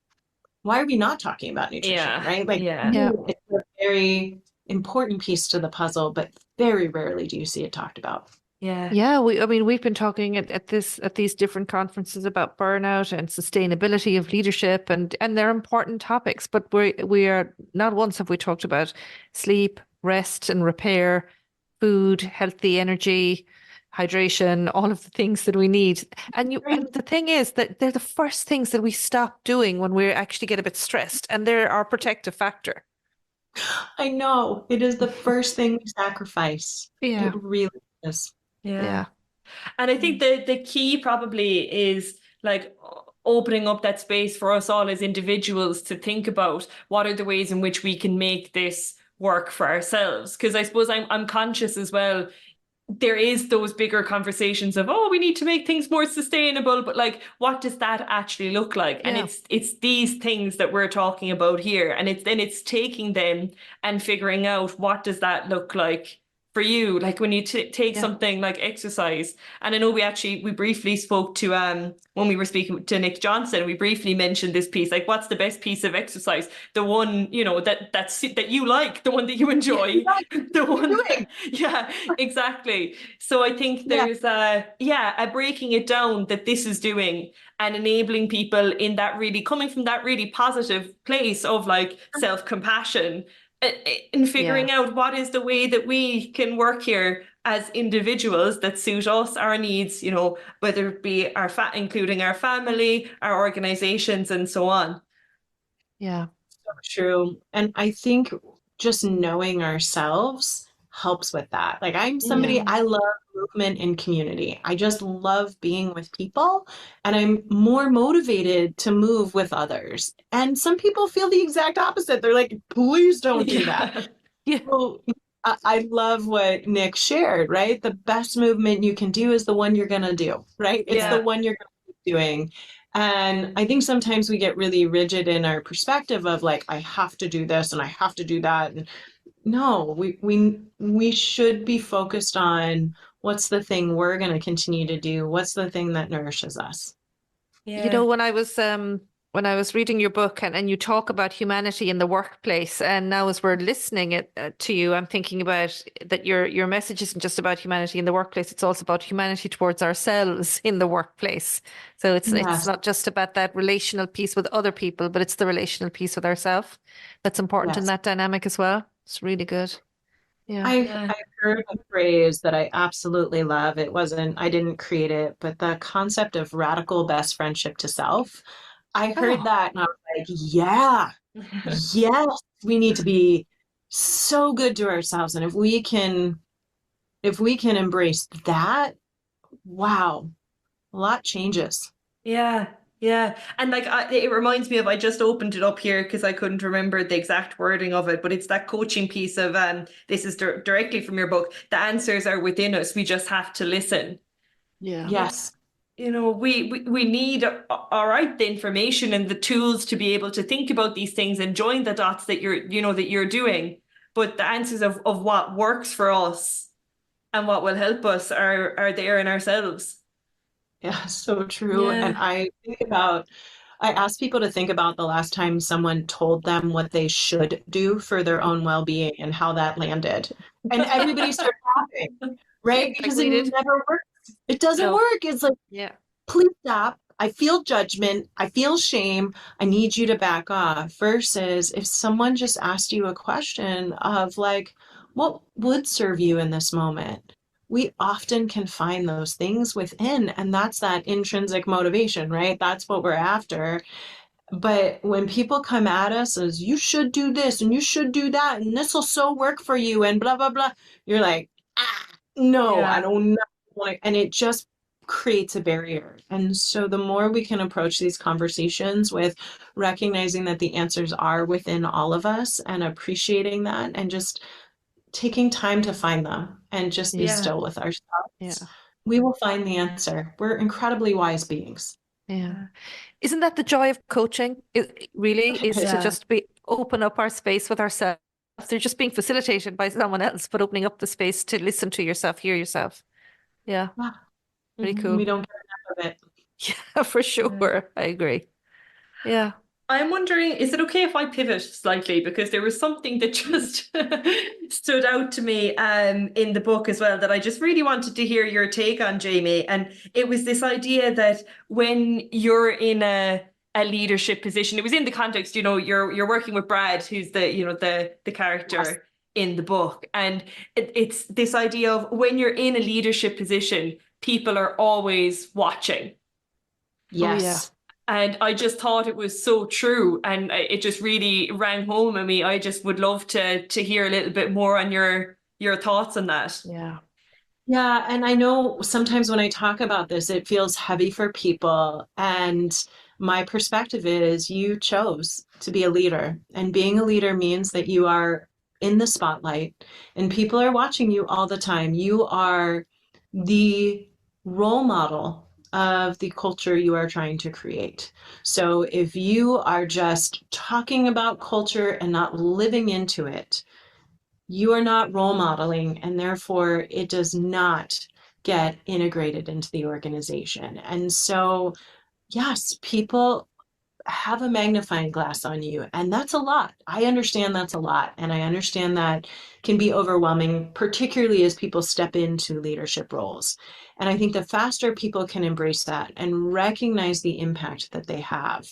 Speaker 7: Why are we not talking about nutrition? Right? Like, it's a very important piece to the puzzle, but very rarely do you see it talked about.
Speaker 6: Yeah.
Speaker 5: Yeah, we've been talking at these different conferences about burnout and sustainability of leadership, and they're important topics, but we are not once have we talked about sleep, rest and repair, food, healthy energy, hydration, all of the things that we need. And the thing is that they're the first things that we stop doing when we actually get a bit stressed, and they're our protective factor.
Speaker 7: I know. It is the first thing we sacrifice.
Speaker 5: Yeah.
Speaker 7: It really is.
Speaker 5: Yeah.
Speaker 6: And I think the key probably is like opening up that space for us all as individuals to think about what are the ways in which we can make this work for ourselves. Because I suppose I'm conscious as well. There is those bigger conversations of, oh, we need to make things more sustainable, but like, what does that actually look like? And
Speaker 5: Yeah.
Speaker 6: it's these things that we're talking about here, and it's taking them and figuring out what does that look like for you, like when you take
Speaker 5: Yeah.
Speaker 6: something like exercise. And I know we briefly spoke to when we were speaking to Nick Johnson, we briefly mentioned this piece, like what's the best piece of exercise, the one that you like, the one that you enjoy, the one that, yeah, exactly. So I think there's a breaking it down that this is doing, and enabling people in that, really coming from that really positive place of like self-compassion, in figuring out what is the way that we can work here as individuals that suit us, our needs, whether it be including our family, our organizations, and so on.
Speaker 5: Yeah.
Speaker 7: So true. And I think just knowing ourselves helps with that. Like I'm somebody, I love movement and community. I just love being with people, and I'm more motivated to move with others. And some people feel the exact opposite. They're like, please don't do that.
Speaker 5: Yeah.
Speaker 7: Well, I love what Nick shared, right? The best movement you can do is the one you're going to do, right? It's the one you're going to be doing. And I think sometimes we get really rigid in our perspective of like, I have to do this and I have to do that. And no, we should be focused on what's the thing we're going to continue to do? What's the thing that nourishes us?
Speaker 5: When I was reading your book, and you talk about humanity in the workplace, and now as we're listening to you, I'm thinking about that your message isn't just about humanity in the workplace, it's also about humanity towards ourselves in the workplace. So it's not just about that relational piece with other people, but it's the relational piece with ourselves that's important in that dynamic as well. It's really good. Yeah.
Speaker 7: I've heard a phrase that I absolutely love. I didn't create it, but the concept of radical best friendship to self. I heard that and I was like, yeah, yes, we need to be so good to ourselves. And if we can embrace that, wow, a lot changes.
Speaker 6: Yeah. Yeah. And like, it reminds me of, I just opened it up here because I couldn't remember the exact wording of it, but it's that coaching piece of, this is directly from your book. The answers are within us. We just have to listen.
Speaker 5: Yeah.
Speaker 7: Yes.
Speaker 6: We need, all right, the information and the tools to be able to think about these things and join the dots that you're doing. But the answers of what works for us and what will help us are there in ourselves.
Speaker 7: Yeah, so true.
Speaker 6: Yeah.
Speaker 7: And I ask people to think about the last time someone told them what they should do for their own well-being and how that landed. And everybody started laughing, right? Because it never works. It doesn't work. It's like, please stop. I feel judgment. I feel shame. I need you to back off. Versus if someone just asked you a question of like, what would serve you in this moment? We often can find those things within, and that's that intrinsic motivation, right? That's what we're after. But when people come at us as you should do this and you should do that and this will so work for you and blah blah blah, you're like, no, I don't want to. And it just creates a barrier. And so the more we can approach these conversations with recognizing that the answers are within all of us and appreciating that and just taking time to find them and just be still with ourselves, we will find the answer. We're incredibly wise beings.
Speaker 5: Yeah. Isn't that the joy of coaching? It really is to just open up our space with ourselves. They're just being facilitated by someone else, but opening up the space to listen to yourself, hear yourself. Yeah. Pretty cool.
Speaker 7: We don't get enough of it.
Speaker 5: Yeah, for sure. I agree. Yeah.
Speaker 6: I'm wondering, is it okay if I pivot slightly? Because there was something that just stood out to me in the book as well that I just really wanted to hear your take on, Jamie. And it was this idea that when you're in a leadership position, it was in the context, you're working with Brad, who's the character in the book. And it's this idea of when you're in a leadership position, people are always watching.
Speaker 7: Yes.
Speaker 6: And I just thought it was so true, and it just really rang home at me. I just would love to hear a little bit more on your thoughts on that.
Speaker 5: Yeah.
Speaker 7: Yeah, and I know sometimes when I talk about this, it feels heavy for people. And my perspective is you chose to be a leader, and being a leader means that you are in the spotlight and people are watching you all the time. You are the role model of the culture you are trying to create. So if you are just talking about culture and not living into it, you are not role modeling, and therefore it does not get integrated into the organization. And so, yes, people have a magnifying glass on you, and that's a lot. I understand that's a lot, and I understand that can be overwhelming, particularly as people step into leadership roles. And I think the faster people can embrace that and recognize the impact that they have,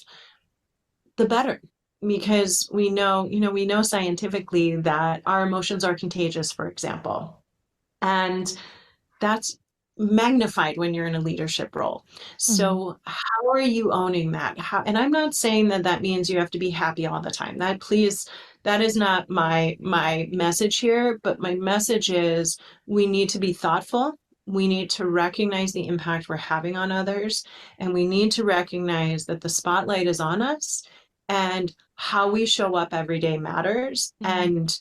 Speaker 7: the better, because we know scientifically that our emotions are contagious, for example, and that's magnified when you're in a leadership role. So how are you owning that? And I'm not saying that means you have to be happy all the time. That is not my message here, but my message is we need to be thoughtful. We need to recognize the impact we're having on others, and we need to recognize that the spotlight is on us, and how we show up every day matters. And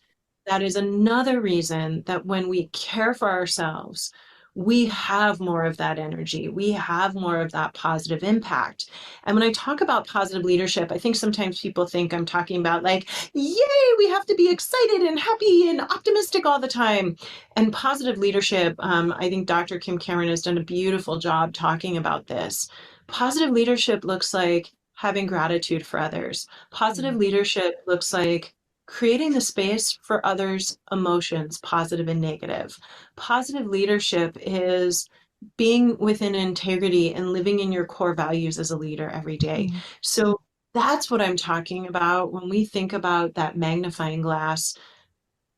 Speaker 7: that is another reason that when we care for ourselves, we have more of that energy. We have more of that positive impact. And when I talk about positive leadership, I think sometimes people think I'm talking about like, yay, we have to be excited and happy and optimistic all the time. And positive leadership, I think Dr. Kim Cameron has done a beautiful job talking about this. Positive leadership looks like having gratitude for others. Positive leadership looks like creating the space for others' emotions, positive and negative. Positive leadership is being within integrity and living in your core values as a leader every day. So that's what I'm talking about when we think about that magnifying glass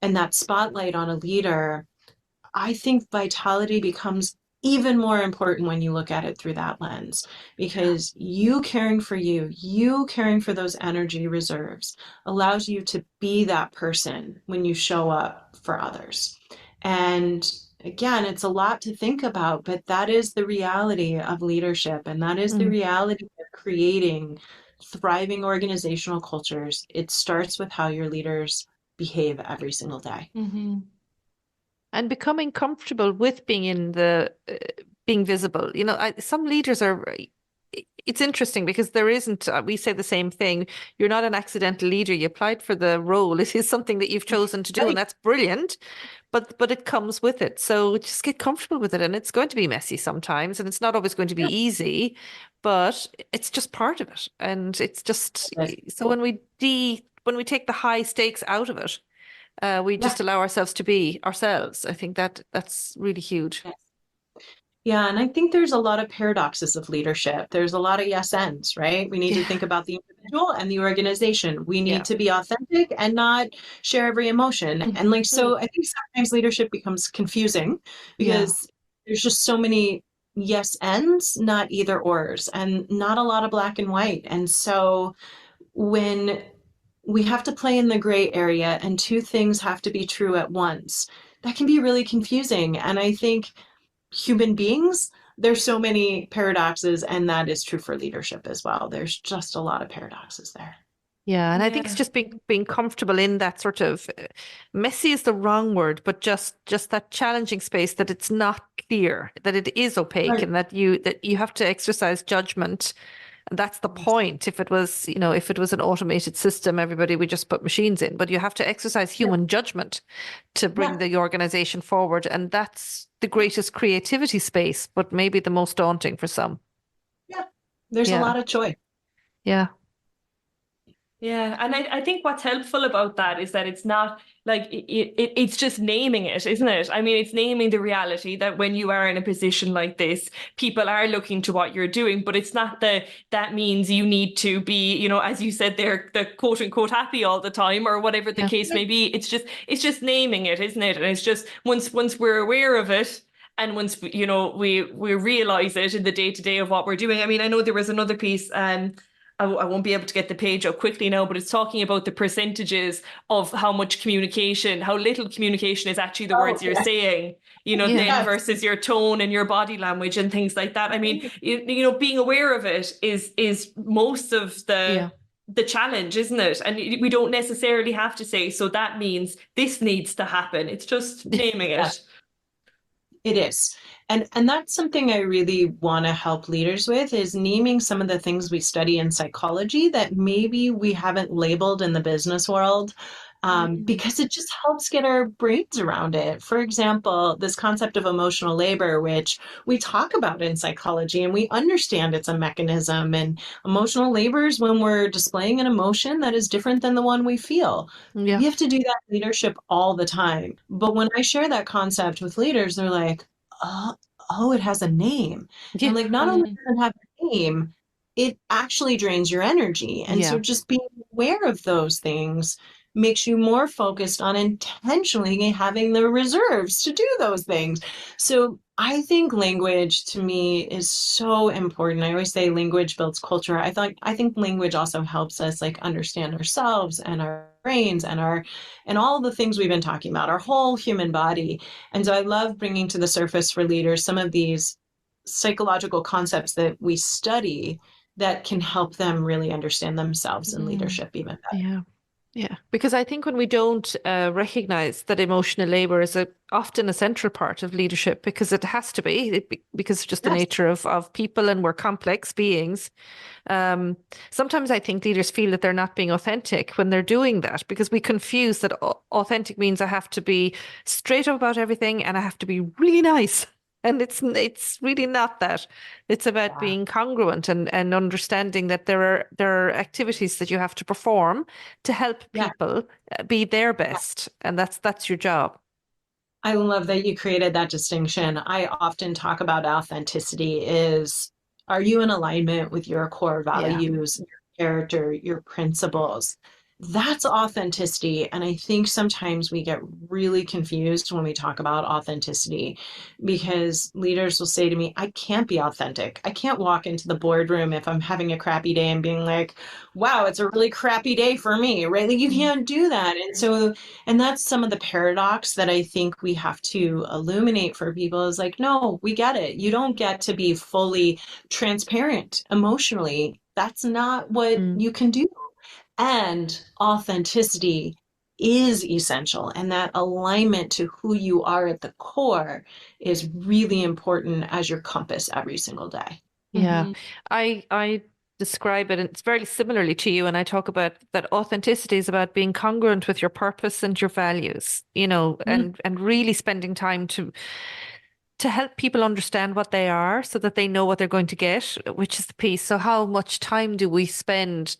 Speaker 7: and that spotlight on a leader. I think vitality becomes even more important when you look at it through that lens, because you caring for you caring for those energy reserves allows you to be that person when you show up for others. And again, it's a lot to think about, but that is the reality of leadership, and that is the reality of creating thriving organizational cultures. It starts with how your leaders behave every single day.
Speaker 5: And becoming comfortable with being in being visible. Some leaders it's interesting because there isn't, we say the same thing. You're not an accidental leader. You applied for the role. It is something that you've chosen to do, and that's brilliant. But it comes with it. So just get comfortable with it. And it's going to be messy sometimes, and it's not always going to be easy, but it's just part of it. And it's just, so when we take the high stakes out of it, we just allow ourselves to be ourselves. I think that's really huge.
Speaker 7: Yeah, and I think there's a lot of paradoxes of leadership. There's a lot of yes ands, right? We need to think about the individual and the organization. We need to be authentic and not share every emotion. And so I think sometimes leadership becomes confusing because there's just so many yes ands, not either ors, and not a lot of black and white. And so when we have to play in the gray area and two things have to be true at once, that can be really confusing. And I think human beings, there's so many paradoxes, and that is true for leadership as well. There's just a lot of paradoxes there.
Speaker 5: Yeah, and I think it's just being comfortable in that sort of messy is the wrong word, but just that challenging space, that it's not clear, that it is opaque, and that you have to exercise judgment. And that's the point. If it was, an automated system, everybody would just put machines in, but you have to exercise human judgment to bring the organization forward. And that's the greatest creativity space, but maybe the most daunting for some.
Speaker 7: Yeah, there's a lot of choice.
Speaker 5: Yeah.
Speaker 6: Yeah, and I think what's helpful about that is that it's not like it's just naming it, isn't it? I mean, it's naming the reality that when you are in a position like this, people are looking to what you're doing, but it's not that means you need to be, you know, as you said, they're the quote unquote happy all the time or whatever the
Speaker 5: Yeah.
Speaker 6: case may be. It's just naming it, isn't it? And it's just once we're aware of it. And once you know we realize it in the day to day of what we're doing. I mean, I know there was another piece, I won't be able to get the page up quickly now, but it's talking about the percentages of how much communication, how little communication is actually the words you're saying, you know,
Speaker 5: Yeah.
Speaker 6: then versus your tone and your body language and things like that. I mean, you know, being aware of it is most of
Speaker 5: Yeah.
Speaker 6: the challenge, isn't it? And we don't necessarily have to say, so that means this needs to happen. It's just naming it.
Speaker 7: It is. And that's something I really want to help leaders with is naming some of the things we study in psychology that maybe we haven't labeled in the business world. Because it just helps get our brains around it. For example, this concept of emotional labor, which we talk about in psychology and we understand it's a mechanism. And emotional labor is when we're displaying an emotion that is different than the one we feel.
Speaker 5: Yeah.
Speaker 7: We have to do that in leadership all the time. But when I share that concept with leaders, they're like, oh, it has a name.
Speaker 5: Yeah.
Speaker 7: And like, not only does it have a name, it actually drains your energy. And
Speaker 5: Yeah.
Speaker 7: so just being aware of those things makes you more focused on intentionally having the reserves to do those things. So I think language to me is so important. I always say language builds culture. I think language also helps us like understand ourselves and our brains and all the things we've been talking about, our whole human body. And so I love bringing to the surface for leaders some of these psychological concepts that we study that can help them really understand themselves in leadership even better.
Speaker 5: Yeah. Yeah, because I think when we don't recognize that emotional labor is often a central part of leadership, because it has to be, because of just the
Speaker 7: Yes.
Speaker 5: nature of people and we're complex beings. Sometimes I think leaders feel that they're not being authentic when they're doing that, because we confuse that authentic means I have to be straight up about everything and I have to be really nice. And it's really not that. It's about
Speaker 7: Yeah.
Speaker 5: being congruent and understanding that there are activities that you have to perform to help
Speaker 7: Yeah.
Speaker 5: people be their best, and that's your job.
Speaker 7: I love that you created that distinction. I often talk about authenticity is, are you in alignment with your core values, your character, your principles? That's authenticity. And I think sometimes we get really confused when we talk about authenticity because leaders will say to me, I can't be authentic. I can't walk into the boardroom if I'm having a crappy day and being like, wow, it's a really crappy day for me, right? Like you can't do that. And that's some of the paradox that I think we have to illuminate for people is like, no, we get it. You don't get to be fully transparent emotionally. That's not what you can do. And authenticity is essential. And that alignment to who you are at the core is really important as your compass every single day.
Speaker 5: Yeah. I describe it, and it's very similarly to you, and I talk about that authenticity is about being congruent with your purpose and your values, and really spending time to help people understand what they are so that they know what they're going to get, which is the piece. So how much time do we spend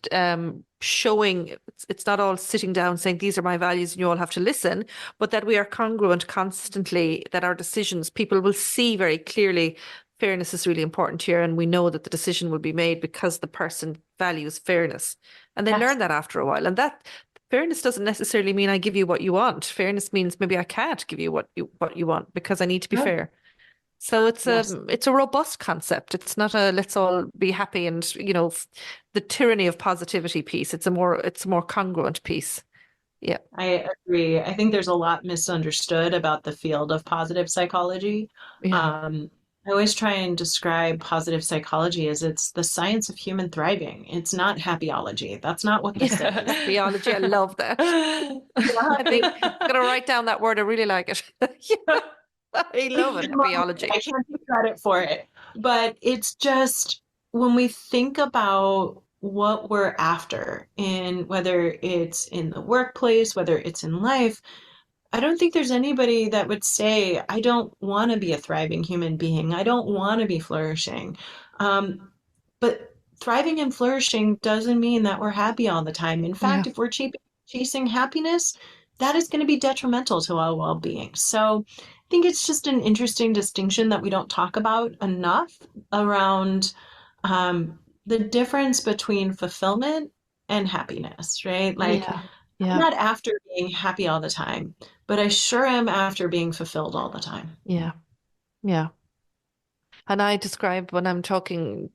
Speaker 5: showing it's not all sitting down saying these are my values and you all have to listen, but that we are congruent constantly, that our decisions, people will see very clearly fairness is really important here, and we know that the decision will be made because the person values fairness. And they learn that after a while. And that fairness doesn't necessarily mean I give you what you want. Fairness means maybe I can't give you what you want because I need to be fair. So it's a robust concept. It's not a let's all be happy and the tyranny of positivity piece. It's a more congruent piece. Yeah.
Speaker 7: I agree. I think there's a lot misunderstood about the field of positive psychology.
Speaker 5: Yeah.
Speaker 7: I always try and describe positive psychology as it's the science of human thriving. It's not happyology. That's not what this is.
Speaker 5: Theology, I love that. I think I'm gonna write down that word. I really like it. I love it, theology.
Speaker 7: I can't take credit for it. But it's just when we think about what we're after, and whether it's in the workplace, whether it's in life, I don't think there's anybody that would say, I don't want to be a thriving human being. I don't want to be flourishing. But thriving and flourishing doesn't mean that we're happy all the time. In fact,
Speaker 5: Yeah.
Speaker 7: if we're chasing happiness, that is going to be detrimental to our well-being. So I think it's just an interesting distinction that we don't talk about enough around the difference between fulfillment and happiness, right? Like,
Speaker 5: Yeah.
Speaker 7: I'm
Speaker 5: Yeah.
Speaker 7: not after being happy all the time, but I sure am after being fulfilled all the time.
Speaker 5: Yeah. Yeah. And I describe when I'm talking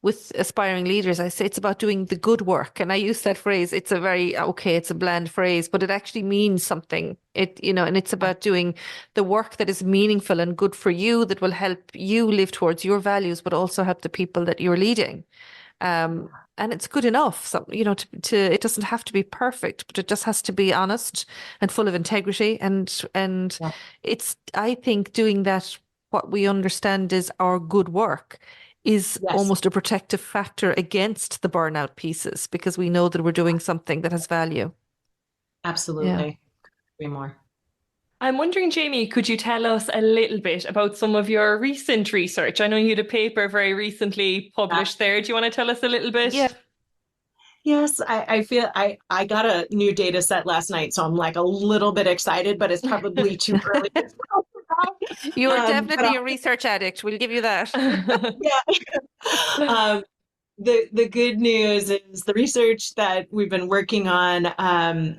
Speaker 5: with aspiring leaders, I say it's about doing the good work. And I use that phrase. It's a very, okay, it's a bland phrase, but it actually means something. And it's about doing the work that is meaningful and good for you, that will help you live towards your values, but also help the people that you're leading. And it's good enough. So, it doesn't have to be perfect, but it just has to be honest and full of integrity. And
Speaker 7: Yeah.
Speaker 5: I think doing that, what we understand is our good work is
Speaker 7: Yes,
Speaker 5: almost a protective factor against the burnout pieces, because we know that we're doing something that has value. Yeah.
Speaker 7: absolutely. Agree more.
Speaker 6: I'm wondering, Jamie, could you tell us a little bit about some of your recent research? I know you had a paper very recently published there. Do you want to tell us a little bit?
Speaker 5: Yeah.
Speaker 7: Yes, I feel I got a new data set last night, so I'm like a little bit excited, but it's probably too early to talk about.
Speaker 5: You're
Speaker 7: But
Speaker 5: definitely a research addict. We'll give you that.
Speaker 7: yeah. The good news is the research that we've been working on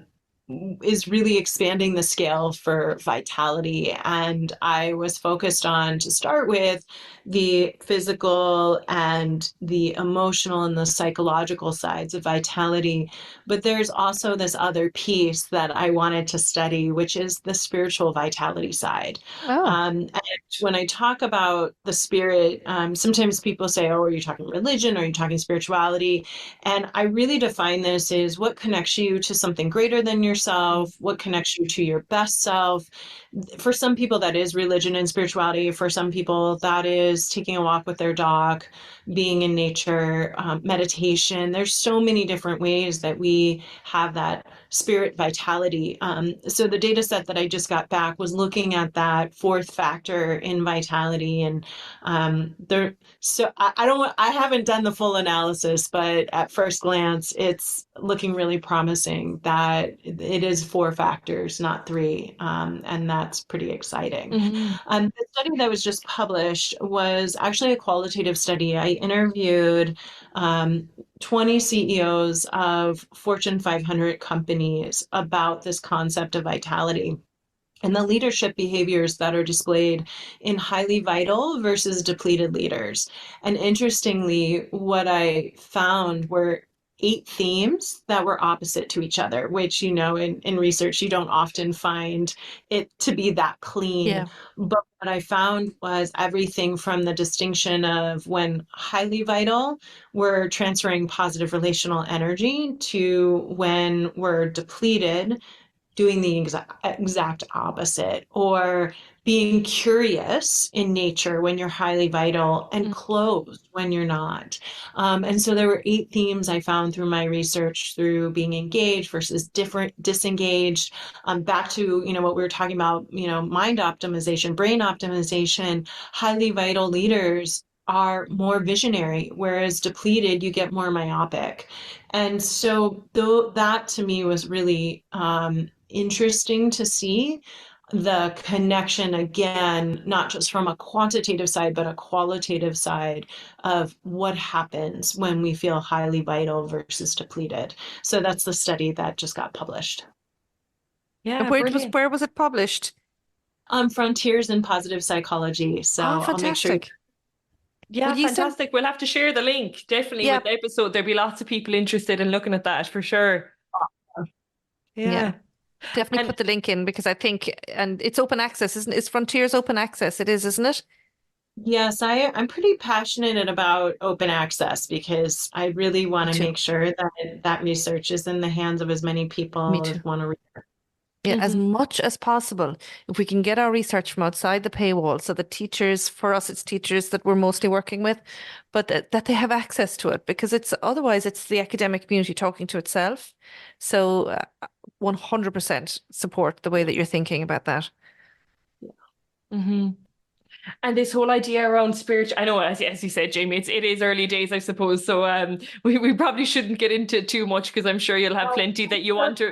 Speaker 7: is really expanding the scale for vitality. And I was focused on, to start with, the physical and the emotional and the psychological sides of vitality. But there's also this other piece that I wanted to study, which is the spiritual vitality side.
Speaker 5: Oh,
Speaker 7: And when I talk about the spirit, sometimes people say, oh, are you talking religion? Are you talking spirituality? And I really define this as what connects you to something greater than yourself, what connects you to your best self. For some people, that is religion and spirituality. For some people, that is taking a walk with their dog, being in nature, meditation. There's so many different ways that we have that spirit vitality. So the data set that I just got back was looking at that fourth factor in vitality. And I haven't done the full analysis, but at first glance, it's looking really promising that it is four factors, not three. And that's pretty exciting. The study that was just published was actually a qualitative study. I interviewed 20 CEOs of Fortune 500 companies about this concept of vitality and the leadership behaviors that are displayed in highly vital versus depleted leaders. And interestingly, what I found were 8 themes that were opposite to each other, which, in research, you don't often find it to be that clean.
Speaker 5: yeah.
Speaker 7: But what I found was everything from the distinction of when highly vital, we're transferring positive relational energy, to when we're depleted, doing the exact opposite, or being curious in nature when you're highly vital and closed when you're not. And so there were 8 themes I found through my research, through being engaged versus disengaged. Back to, what we were talking about, mind optimization, brain optimization. Highly vital leaders are more visionary, whereas depleted, you get more myopic. And so that to me was really interesting to see the connection, again, not just from a quantitative side, but a qualitative side of what happens when we feel highly vital versus depleted. So that's the study that just got published.
Speaker 6: Yeah,
Speaker 5: Where
Speaker 6: brilliant.
Speaker 5: was it published?
Speaker 7: Frontiers in Positive Psychology. So
Speaker 5: Oh,
Speaker 7: I'll make sure.
Speaker 5: fantastic.
Speaker 6: Yeah,
Speaker 5: Will you send?
Speaker 6: fantastic. We'll have to share the link. Definitely
Speaker 5: Yeah.
Speaker 6: with the episode. There'll be lots of people interested in looking at that for sure.
Speaker 5: Yeah.
Speaker 6: Yeah.
Speaker 5: Definitely
Speaker 6: And
Speaker 5: put the link in, because I think, and it's open access, isn't it? It's Frontiers open access. It is, isn't it?
Speaker 7: Yes, I'm pretty passionate about open access because I really want
Speaker 5: Me
Speaker 7: to
Speaker 5: too.
Speaker 7: make sure that that research is in the hands of as many
Speaker 5: Me
Speaker 7: people
Speaker 5: too.
Speaker 7: as want to read it.
Speaker 5: Yeah, as much as possible. If we can get our research from outside the paywall, so that teachers, for us, it's teachers that we're mostly working with, but that they have access to it, because otherwise it's the academic community talking to itself. So 100% support the way that you're thinking about that.
Speaker 6: Mhm. And this whole idea around spiritual, I know, as you said, Jamie, it is early days, I suppose. So we probably shouldn't get into too much because I'm sure you'll have plenty that you want to,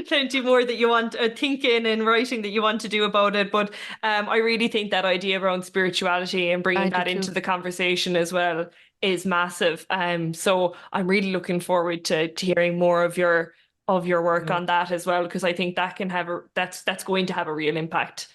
Speaker 6: plenty more that you want thinking and writing that you want to do about it. But I really think that idea around spirituality and bringing that into the conversation as well is massive. So I'm really looking forward to hearing more of your work on that as well, because I think that can have that's going to have a real impact.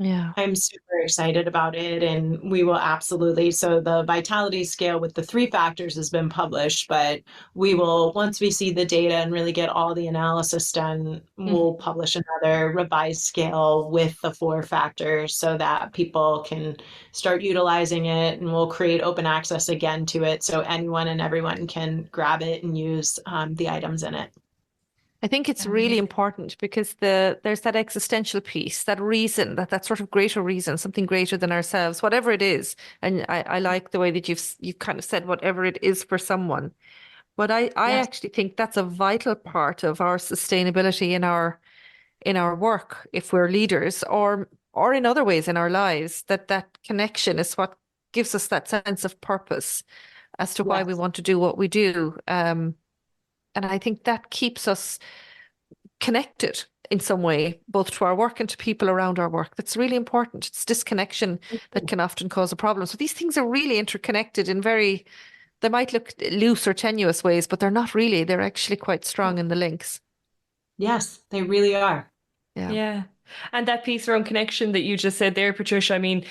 Speaker 5: Yeah.
Speaker 7: I'm super excited about it, and we will absolutely. So the vitality scale with the 3 factors has been published, but we will, once we see the data and really get all the analysis done, we'll publish another revised scale with the 4 factors so that people can start utilizing it, and we'll create open access again to it so anyone and everyone can grab it and use the items in it.
Speaker 5: I think it's really important because there's that existential piece, that reason, that sort of greater reason, something greater than ourselves, whatever it is. And I like the way that you've kind of said whatever it is for someone. But I actually think that's a vital part of our sustainability in our work, if we're leaders or in other ways in our lives, that connection is what gives us that sense of purpose as to why we want to do what we do. And I think that keeps us connected in some way, both to our work and to people around our work. That's really important. It's disconnection that can often cause a problem. So these things are really interconnected in they might look loose or tenuous ways, but they're not really. They're actually quite strong in the links.
Speaker 7: Yes, they really are.
Speaker 6: Yeah. And that piece around connection that you just said there, Patricia, I mean,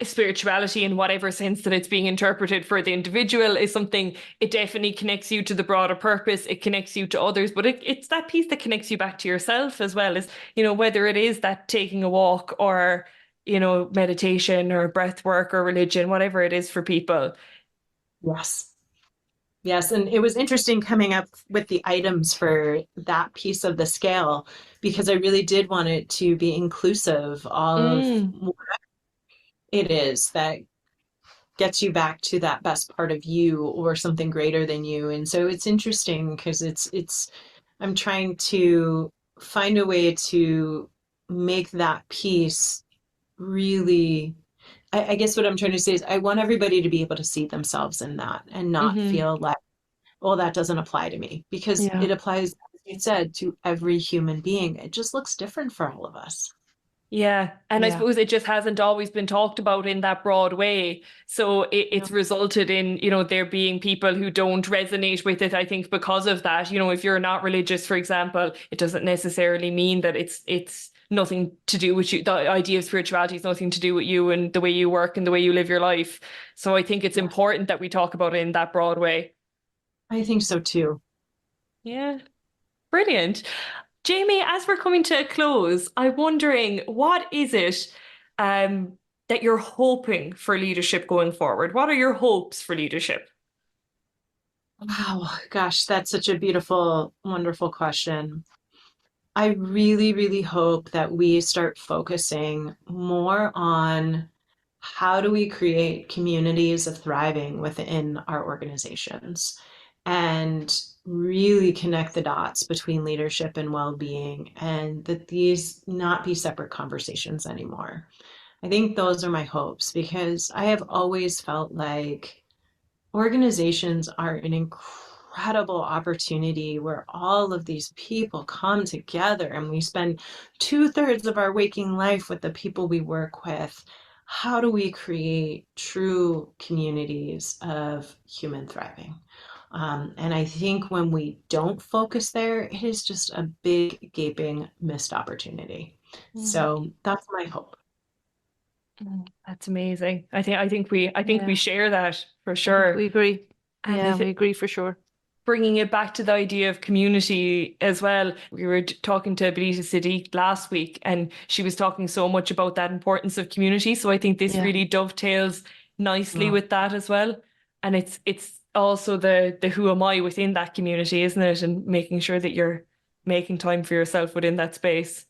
Speaker 6: spirituality in whatever sense that it's being interpreted for the individual is something, it definitely connects you to the broader purpose. It connects you to others, but it's that piece that connects you back to yourself as well, as, whether it is that taking a walk or, meditation or breath work or religion, whatever it is for people.
Speaker 7: Yes. Yes, and it was interesting coming up with the items for that piece of the scale because I really did want it to be inclusive of what it is that gets you back to that best part of you or something greater than you. And so it's interesting because I'm trying to find a way to make that piece really, I guess what I'm trying to say is I want everybody to be able to see themselves in that and not feel like, well, that doesn't apply to me, because it applies, as you said, to every human being. It just looks different for all of us.
Speaker 6: Yeah. And I suppose it just hasn't always been talked about in that broad way. So it's resulted in, there being people who don't resonate with it, I think, because of that. If you're not religious, for example, it doesn't necessarily mean that it's nothing to do with you. The idea of spirituality is nothing to do with you and the way you work and the way you live your life. So I think it's important that we talk about it in that broad way.
Speaker 7: I think so too.
Speaker 6: Yeah. Brilliant. Jamie, as we're coming to a close, I'm wondering, what is it that you're hoping for leadership going forward? What are your hopes for leadership?
Speaker 7: Wow, gosh, that's such a beautiful, wonderful question. I really, really hope that we start focusing more on how do we create communities of thriving within our organizations and really connect the dots between leadership and well-being, and that these not be separate conversations anymore. I think those are my hopes because I have always felt like organizations are an incredible opportunity where all of these people come together and we spend 2/3 of our waking life with the people we work with. How do we create true communities of human thriving? And I think when we don't focus there, it is just a big, gaping missed opportunity. So that's my hope.
Speaker 6: That's amazing. I think we share that for sure.
Speaker 5: We agree.
Speaker 6: And
Speaker 5: we agree for sure.
Speaker 6: Bringing it back to the idea of community as well. We were talking to Benita Siddiq last week, and she was talking so much about that importance of community. So I think this really dovetails nicely with that as well. And it's also the who am I within that community, isn't it? And making sure that you're making time for yourself within that space.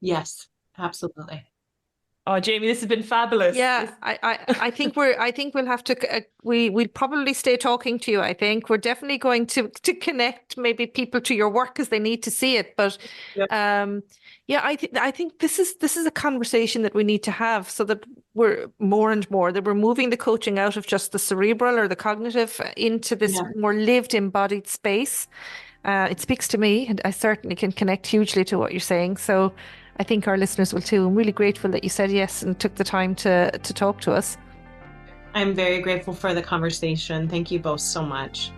Speaker 7: Yes, absolutely.
Speaker 6: Oh, Jamie, this has been fabulous.
Speaker 5: Yeah, I think we'll have to we'll probably stay talking to you. I think we're definitely going to connect maybe people to your work because they need to see it. But yeah, I think this is a conversation that we need to have so that we're more and more that we're moving the coaching out of just the cerebral or the cognitive into this more lived, embodied space. It speaks to me, and I certainly can connect hugely to what you're saying. So I think our listeners will too. I'm really grateful that you said yes and took the time to talk to us.
Speaker 7: I'm very grateful for the conversation. Thank you both so much.